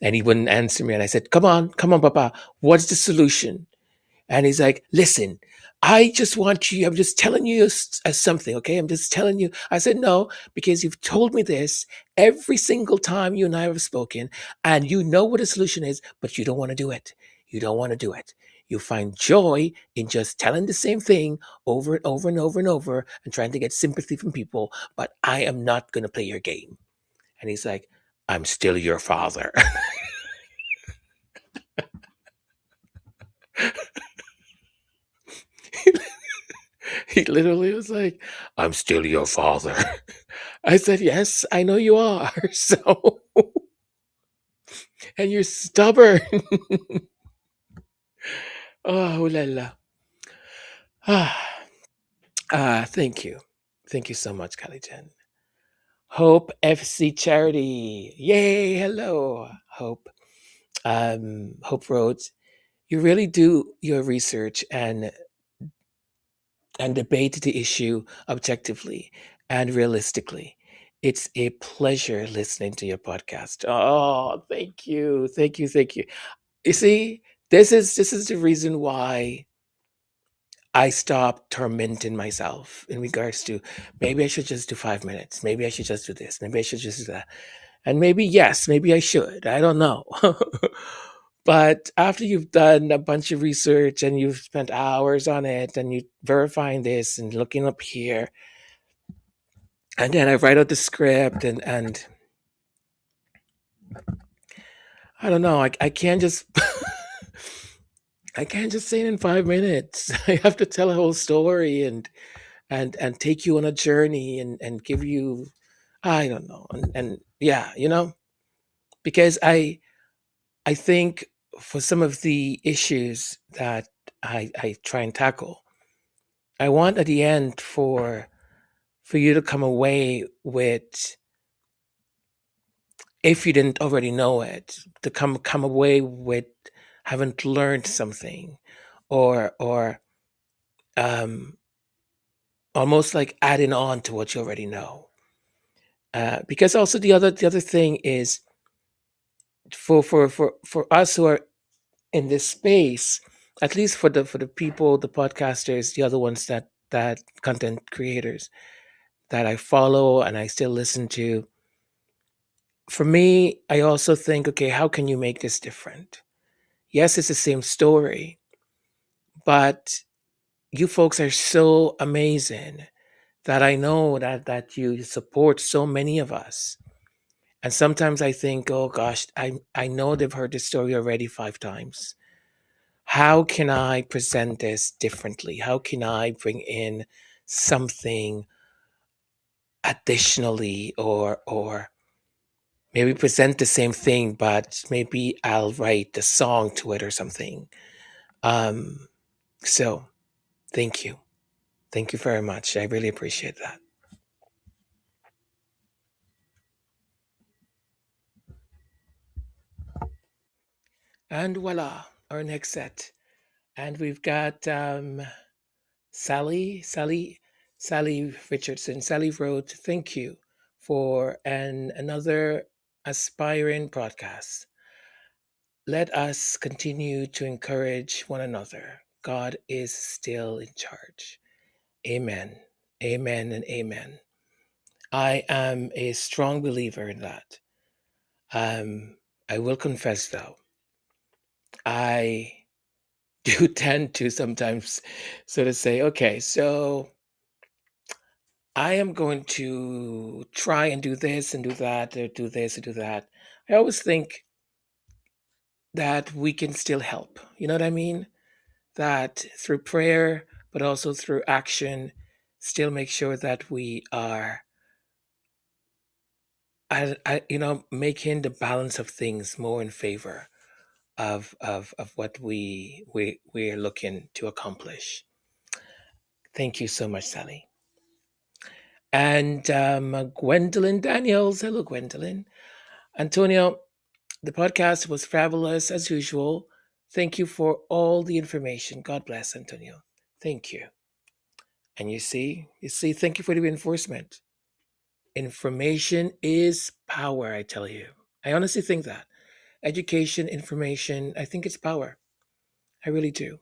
And he wouldn't answer me. And I said, come on, Papa. What's the solution? And he's like, listen, I just want you, I'm just telling you something, okay? I'm just telling you. I said, no, because you've told me this every single time you and I have spoken, and you know what the solution is, but you don't want to do it. You don't want to do it. You find joy in just telling the same thing over and over and over and over and trying to get sympathy from people, but I am not going to play your game. And he's like, I'm still your father. He literally was like, I'm still your father. I said, yes, I know you are. So, and you're stubborn. Oh, la la. Thank you. Thank you so much, Kalijan. Hope FC Charity. Yay, hello. Hope. Hope Rhodes. You really do your research and debate the issue objectively and realistically. It's a pleasure listening to your podcast. Oh, thank you. Thank you. Thank you. You see, this is the reason why I stopped tormenting myself in regards to maybe I should just do 5 minutes. Maybe I should just do this. Maybe I should just do that. And maybe, yes, maybe I should. I don't know. But after you've done a bunch of research and you've spent hours on it and you verifying this and looking up here, and then I write out the script and I don't know, I can't just I can't just say it in 5 minutes. I have to tell a whole story and take you on a journey and give you I don't know and yeah, because I think for some of the issues that I try and tackle, I want at the end for you to come away with, if you didn't already know it, to come away with having learned something, or um, almost like adding on to what you already know. Because also the other thing is for us who are in this space, at least for the people, the podcasters, the other ones that content creators that I follow and I still listen to. For me, I also think, okay, how can you make this different? Yes, it's the same story, but you folks are so amazing that I know that you support so many of us. And sometimes I think, oh gosh, I know they've heard this story already 5 times. How can I present this differently? How can I bring in something additionally, or maybe present the same thing, but maybe I'll write a song to it or something. Um, so thank you. Thank you very much. I really appreciate that. And voila, our next set. And we've got Sally Richardson. Sally wrote, thank you for another aspiring podcast. Let us continue to encourage one another. God is still in charge. Amen. Amen and amen. I am a strong believer in that. I will confess though, I do tend to sometimes sort of say, okay, so I am going to try and do this and do that, or do this and do that. I always think that we can still help. You know what I mean? That through prayer, but also through action, still make sure that we are, making the balance of things more in favor of what we're looking to accomplish. Thank you so much, Sally. And Gwendolyn Daniels. Hello, Gwendolyn. Antonio, the podcast was fabulous as usual. Thank you for all the information. God bless, Antonio. Thank you. And you see, thank you for the reinforcement. Information is power, I tell you. I honestly think that. Education, information, I think it's power. I really do.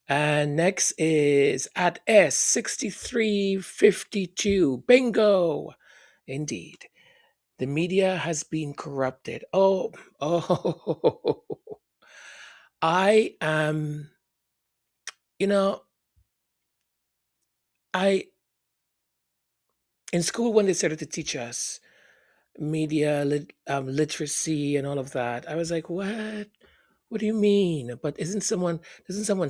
And next is at S6352. Bingo! Indeed. The media has been corrupted. Oh, I am, you know, I, in school when they started to teach us media literacy and all of that, I was like, what? What do you mean? But doesn't someone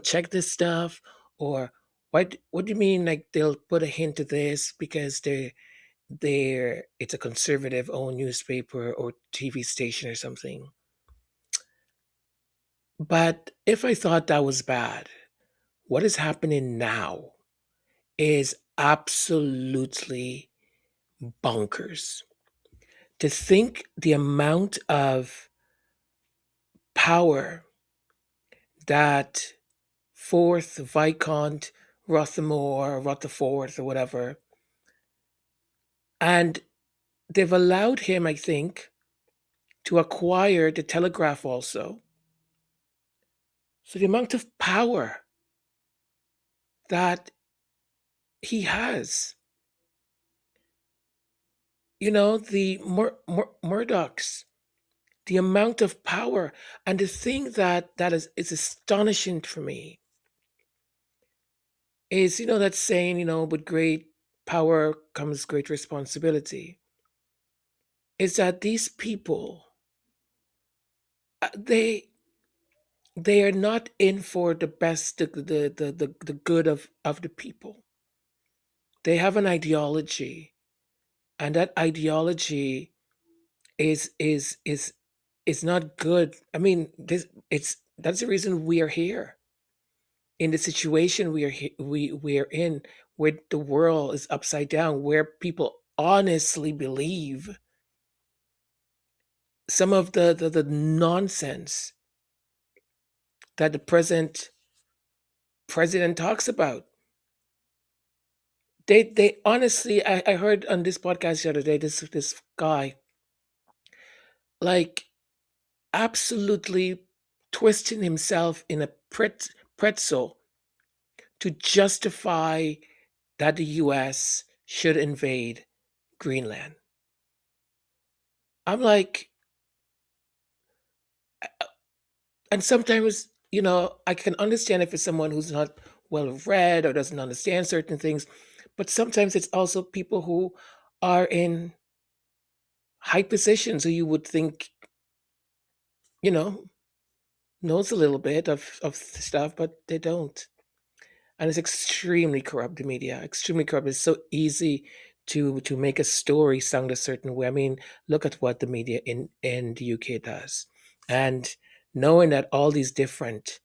check this stuff? Or what do you mean like they'll put a hint to this because it's a conservative owned newspaper or TV station or something? But if I thought that was bad, what is happening now is absolutely bonkers. To think the amount of power that fourth Viscount Rutherford or whatever, and they've allowed him, I think, to acquire the Telegraph also. So the amount of power that he has, the Murdochs, the amount of power, and the thing that is astonishing for me is, that saying, with great power comes great responsibility, is that these people, they are not in for the best, the good of the people. They have an ideology, and that ideology is not good. I mean, that's the reason we are here in the situation we are in, where the world is upside down, where people honestly believe some of the nonsense that the present president talks about. They honestly, I heard on this podcast the other day, this guy, like, absolutely twisting himself in a pretzel to justify that the US should invade Greenland. I'm like, and sometimes, I can understand if it's someone who's not well read or doesn't understand certain things, but sometimes it's also people who are in high positions who you would think, you know, knows a little bit of stuff, but they don't. And it's extremely corrupt, the media, extremely corrupt. It's so easy to make a story sound a certain way. I mean, look at what the media in the UK does. And knowing that all these different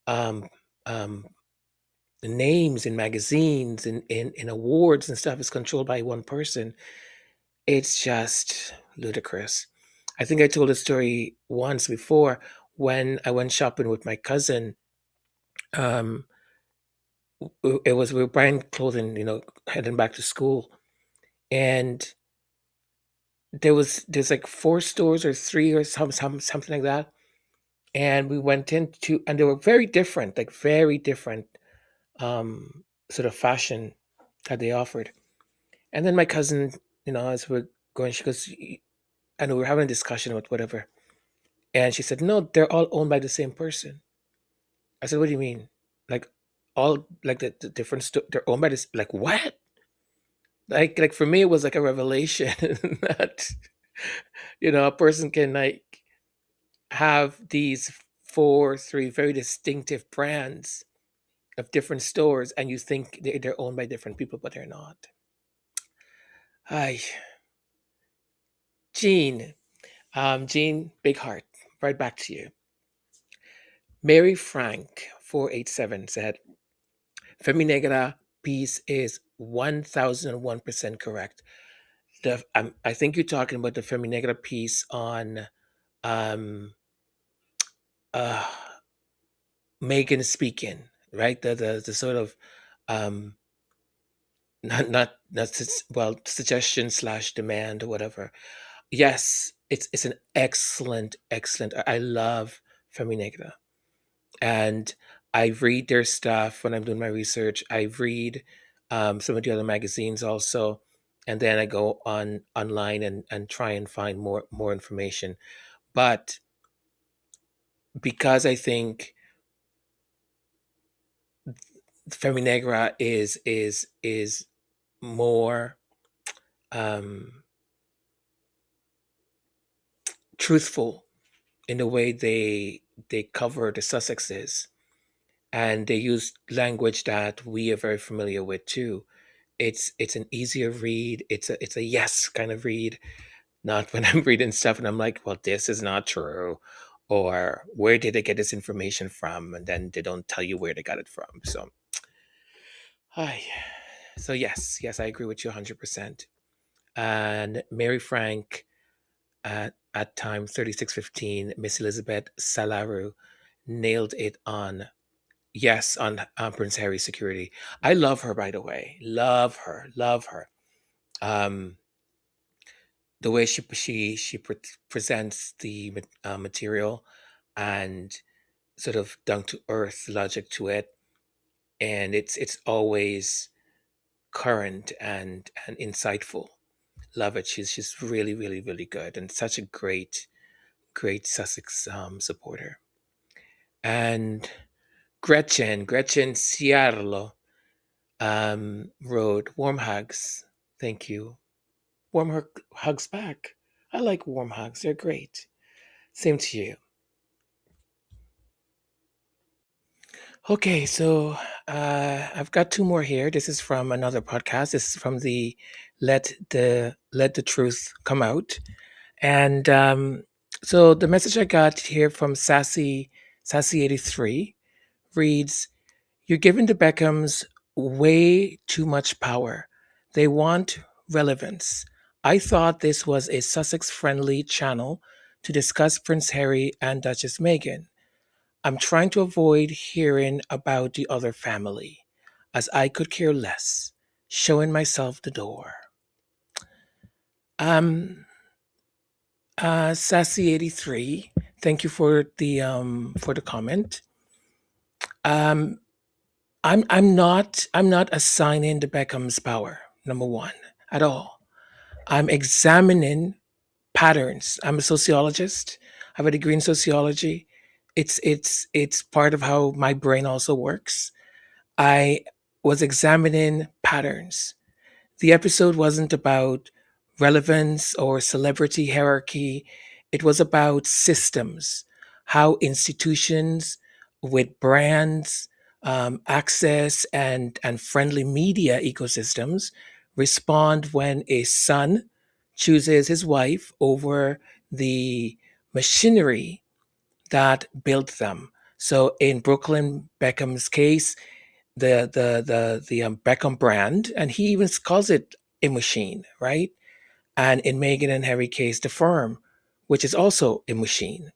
um, um, names in magazines and in awards and stuff is controlled by one person, it's just ludicrous. I think I told a story once before when I went shopping with my cousin. Um, it was we were buying clothing, heading back to school, and there's like four stores or three or something like that, and we went into, and they were very different, like very different, sort of fashion that they offered. And then my cousin, as we're going, she goes, and we were having a discussion about whatever, and she said, no, they're all owned by the same person. I said, what do you mean? Like, all, like, the different they're owned by this, like, what? Like for me, it was like a revelation that, a person can, like, have these three very distinctive brands of different stores, and you think they're owned by different people, but they're not. Hi, Jean. Jean, big heart. Right back to you. Mary Frank 487 said, Feminegra piece is 1001% correct. I think you're talking about the Feminegra piece on um uh Megan speaking, right? The sort of um, well, suggestion slash demand or whatever. Yes, it's an excellent. I love Feminegra, and I read their stuff when I'm doing my research. I read some of the other magazines also, and then I go on online and try and find more information. But because I think Feminegra is more um, truthful in the way they cover the Sussexes, and they use language that we are very familiar with too. It's an easier read. It's a yes kind of read, not when I'm reading stuff and I'm like, well, this is not true, or where did they get this information from, and then they don't tell you where they got it from. So, hi. So yes, I agree with you 100%. And Mary Frank at time 3615, Miss Elizabeth Salaru nailed it on. Yes, on Prince Harry's security. I love her, by the way. Love her. Um, the way presents the material and sort of down to earth logic to it, and it's always current and insightful. Love it. She's really good and such a great Sussex supporter. And Gretchen Ciarlo wrote warm hugs. Thank you. Hugs back. I like warm hugs. They're great. Same to you. Okay, so I've got two more here. This is from another podcast. This is from the Let the Truth Come Out. And so the message I got here from Sassy 83 reads, "You're giving the Beckhams way too much power. They want relevance. I thought this was a Sussex friendly channel to discuss Prince Harry and Duchess Meghan. I'm trying to avoid hearing about the other family, as I could care less. Showing myself the door." Um, Sassy 83, thank you for the comment. Um, I'm not assigning the Beckham's power, number one, at all. I'm examining patterns. I'm a sociologist. I have a degree in sociology. It's part of how my brain also works. I was examining patterns. The episode wasn't about relevance or celebrity hierarchy. It was about systems, how institutions with brands, access, and friendly media ecosystems respond when a son chooses his wife over the machinery that built them. So in Brooklyn Beckham's case, the Beckham brand, and he even calls it a machine, right? And in Meghan and Harry case, the firm, which is also a machine.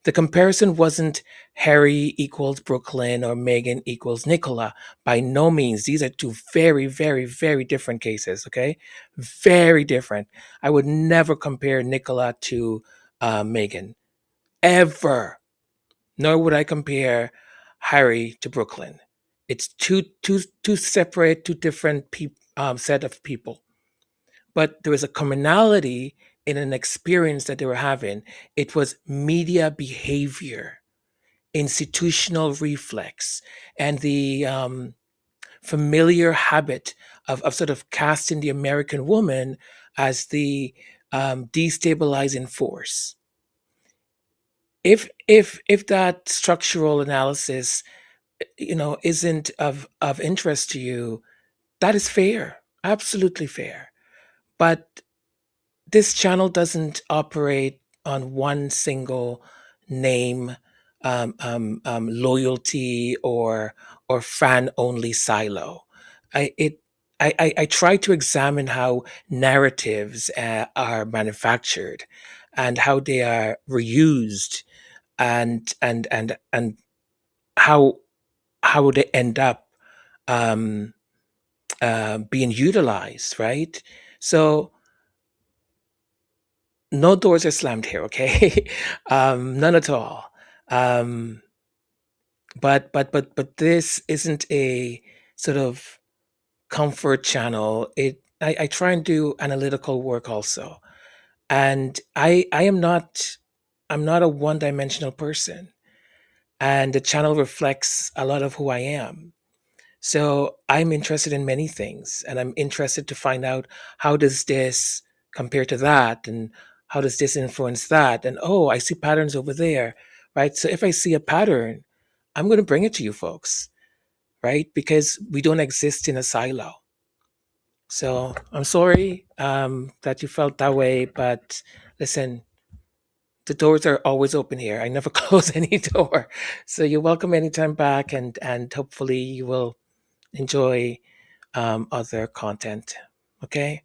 The comparison wasn't Harry equals Brooklyn or Meghan equals Nicola. By no means. These are two very different cases, okay? Very different. I would never compare Nicola to Meghan, ever. Nor would I compare Harry to Brooklyn. It's two separate, two different set of people. But there was a commonality in an experience that they were having. It was media behavior, institutional reflex, and the familiar habit of sort of casting the American woman as the destabilizing force. If that structural analysis, isn't of interest to you, that is fair, absolutely fair. But this channel doesn't operate on one single name, loyalty, or fan only silo. I it I try to examine how narratives are manufactured and how they are reused and how how they end up um, being utilized, right? So no doors are slammed here, okay? None at all. Um, but this isn't a sort of comfort channel. I try and do analytical work also, and I'm not a one dimensional person, and the channel reflects a lot of who I am. So I'm interested in many things, and I'm interested to find out how does this compare to that, and how does this influence that, and oh, I see patterns over there, right? So if I see a pattern, I'm going to bring it to you folks, right? Because we don't exist in a silo. So I'm sorry that you felt that way, but listen, the doors are always open here. I never close any door, so you're welcome anytime back, and hopefully you will enjoy other content. Okay,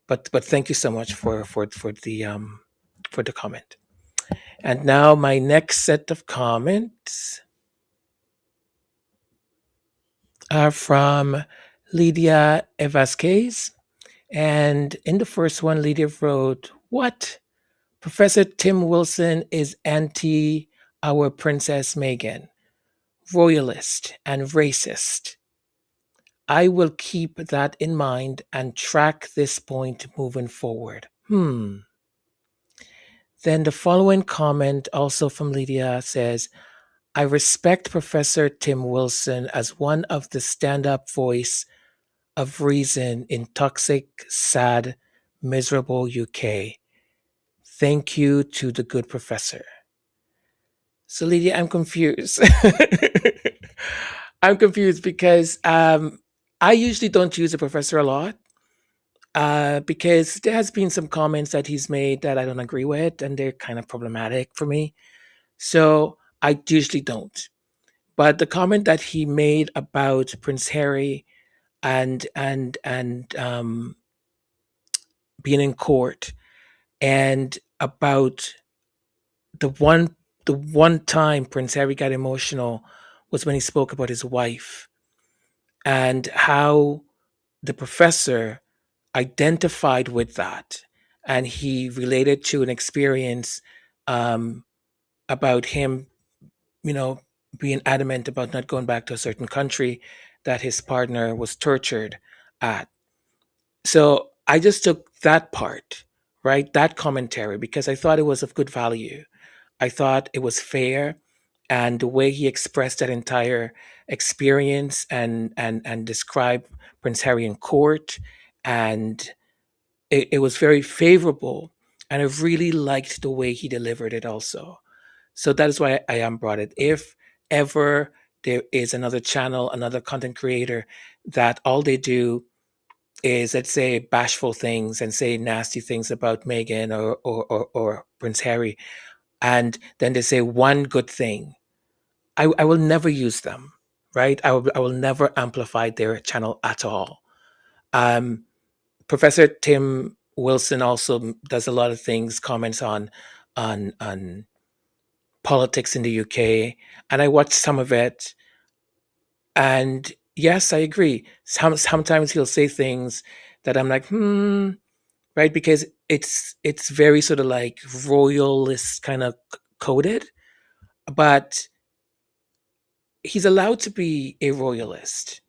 but thank you so much for the comment. And now my next set of comments are from Lydia Evasquez. And in the first one, Lydia wrote, "What? Professor Tim Wilson is anti our Princess Meghan, royalist and racist. I will keep that in mind and track this point moving forward." Then the following comment, also from Lydia, says, "I respect Professor Tim Wilson as one of the stand up voice of reason in toxic, sad, miserable UK. Thank you to the good professor." So, Lydia, I'm confused. I'm confused because I usually don't use the professor a lot because there has been some comments that he's made that I don't agree with, and they're kind of problematic for me. So I usually don't. But the comment that he made about Prince Harry and being in court, and about the one the one time Prince Harry got emotional was when he spoke about his wife, and how the professor identified with that, and he related to an experience um, about him, you know, being adamant about not going back to a certain country that his partner was tortured at. So I just took that part, right, that commentary, because I thought it was of good value. I thought it was fair, and the way he expressed that entire experience and described Prince Harry in court, and it was very favorable, and I really liked the way he delivered it also. So that is why I am brought it. If ever there is another channel, another content creator that all they do is, let's say, bashful things and say nasty things about Meghan or Prince Harry, and then they say one good thing, I will never use them, right? I will never amplify their channel at all. Um, Professor Tim Wilson also does a lot of things, comments on politics in the UK, and I watched some of it, and yes, I agree. Sometimes he'll say things that I'm like, right, because it's very sort of like royalist kind of coded, but he's allowed to be a royalist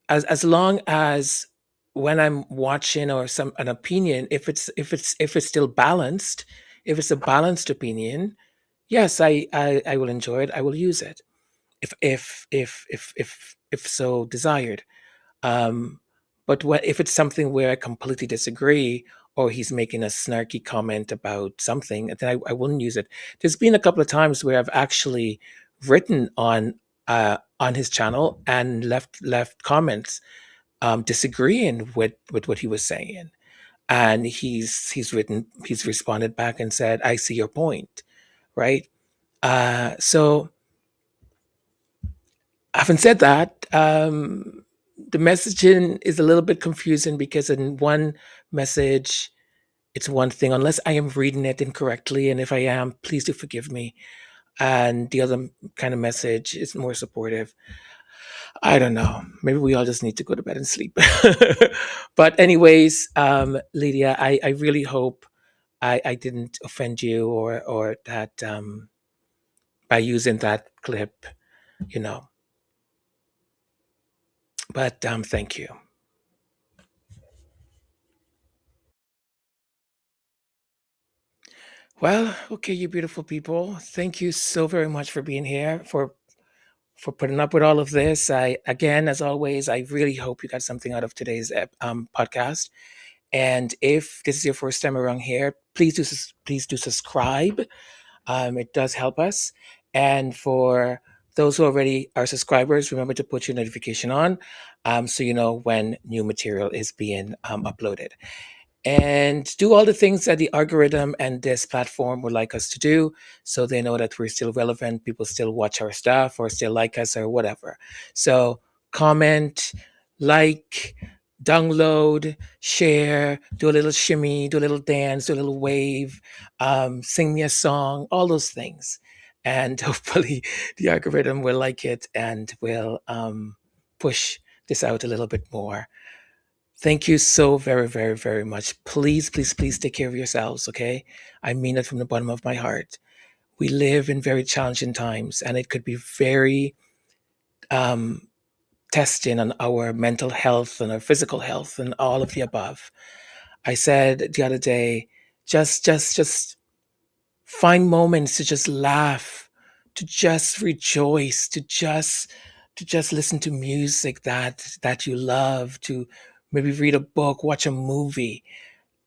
as long as when I'm watching or some an opinion, if it's still balanced, if it's a balanced opinion, yes, I will enjoy it. I will use it if so desired. Um, but if it's something where I completely disagree, or he's making a snarky comment about something, then I wouldn't use it. There's been a couple of times where I've actually written on his channel and left comments disagreeing with what he was saying, and he's responded back and said, "I see your point," right? So having said that, the messaging is a little bit confusing because in one message, it's one thing, unless I am reading it incorrectly. And if I am, please do forgive me. and the other kind of message is more supportive. I don't know. Maybe we all just need to go to bed and sleep. But anyways, Lydia, I really hope I didn't offend you or that by using that clip, you know. But thank you. Well, okay, you beautiful people. Thank you so very much for being here, for putting up with all of this. I again, as always, I really hope you got something out of today's podcast. And if this is your first time around here, please do subscribe. It does help us. And for those who already are subscribers, remember to put your notification on, so you know when new material is being uploaded. And do all the things that the algorithm and this platform would like us to do, so they know that we're still relevant, people still watch our stuff or still like us or whatever. So comment, like, download, share, do a little shimmy, do a little dance, do a little wave, sing me a song, all those things. And hopefully the algorithm will like it and will push this out a little bit more. Thank you so very, very, very much. Please, please, please take care of yourselves, okay? I mean it from the bottom of my heart. We live in very challenging times, and it could be very testing on our mental health and our physical health and all of the above. I said the other day, just find moments to just laugh, to just rejoice, to just listen to music that you love, to maybe read a book, watch a movie,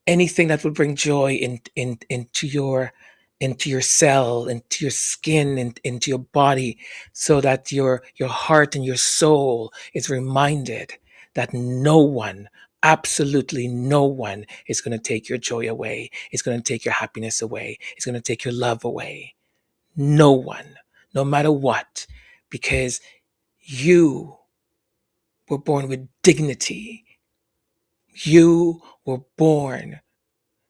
anything that will bring joy into your cell, into your skin, into your body, so that your heart and your soul is reminded that no one, absolutely no one, is going to take your joy away, is going to take your happiness away, is going to take your love away. No one, no matter what, because you were born with dignity. You were born,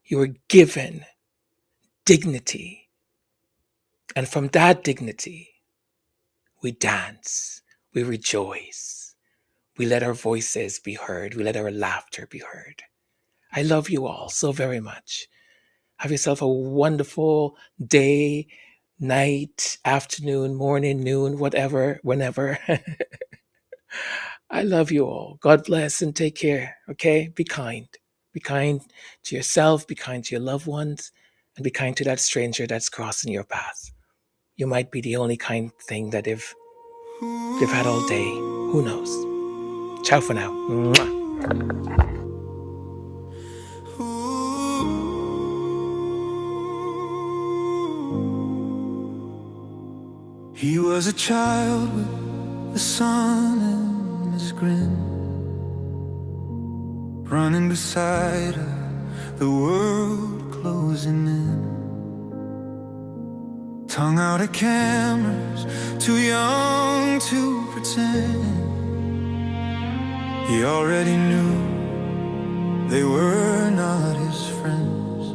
you were given dignity. And from that dignity, we dance, we rejoice, we let our voices be heard, we let our laughter be heard. I love you all so very much. Have yourself a wonderful day, night, afternoon, morning, noon, whatever, whenever. I love you all. God bless and take care, okay? Be kind. Be kind to yourself, be kind to your loved ones, and be kind to that stranger that's crossing your path. You might be the only kind thing that they've had all day. Who knows? Ciao for now. Mwah.
He was a child with the sun in his grin, running beside her, the world closing in. Tongue out at cameras, too young to pretend. He already knew they were not his friends.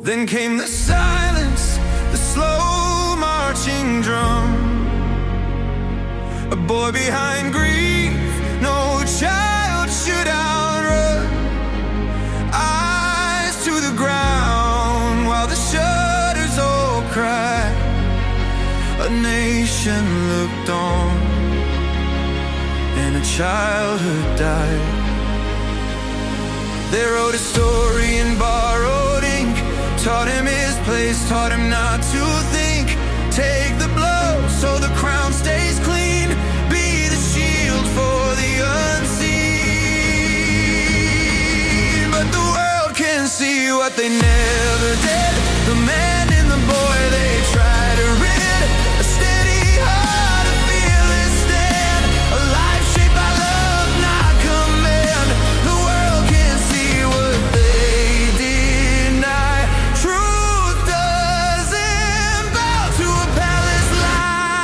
Then came the silence, the slow marching drum. A boy behind grief, no child should outrun. Eyes to the ground while the shutters all cry. A nation looked on and a childhood died. They wrote a story in borrowed ink, taught him his place, taught him not to think. Take the blow so the crown stays clean, be the shield for the unseen. But the world can see what they never did. The man in the boy they try to rid. A steady heart, a fearless stand, a life shaped by love, not command. The world can see what they deny. Truth doesn't bow to a palace lie.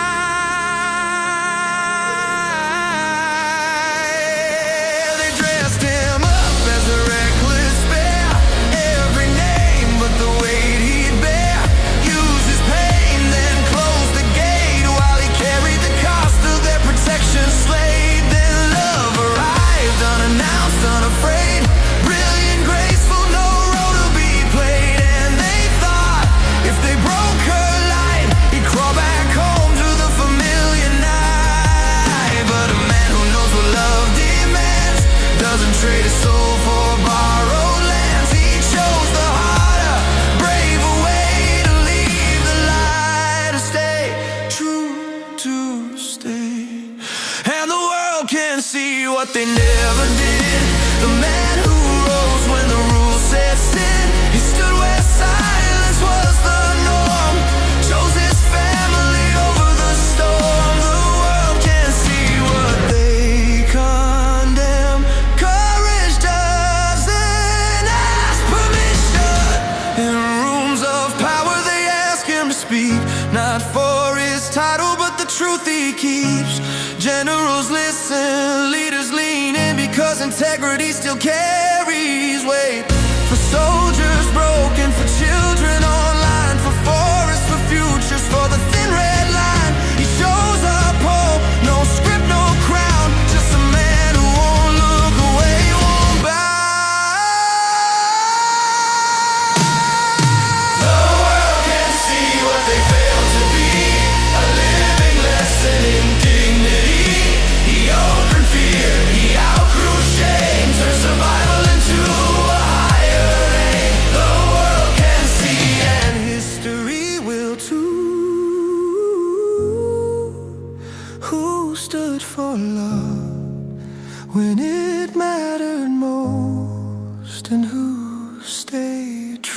They dressed him up as a reckless bear, every name but Generals listen, leaders lean in, because integrity still carries weight. For soldiers broken, for children online, for forests, for futures, for the thin red line. He shows up hope, no script, no crown, just a man who won't look away, won't bow. The world can see what they fail to be, a living lesson in dignity. He outgrew fear, he outgrew shame, turned survival into a higher aim. The world can see and history will too. Who stood for love when it mattered most, and who stayed true?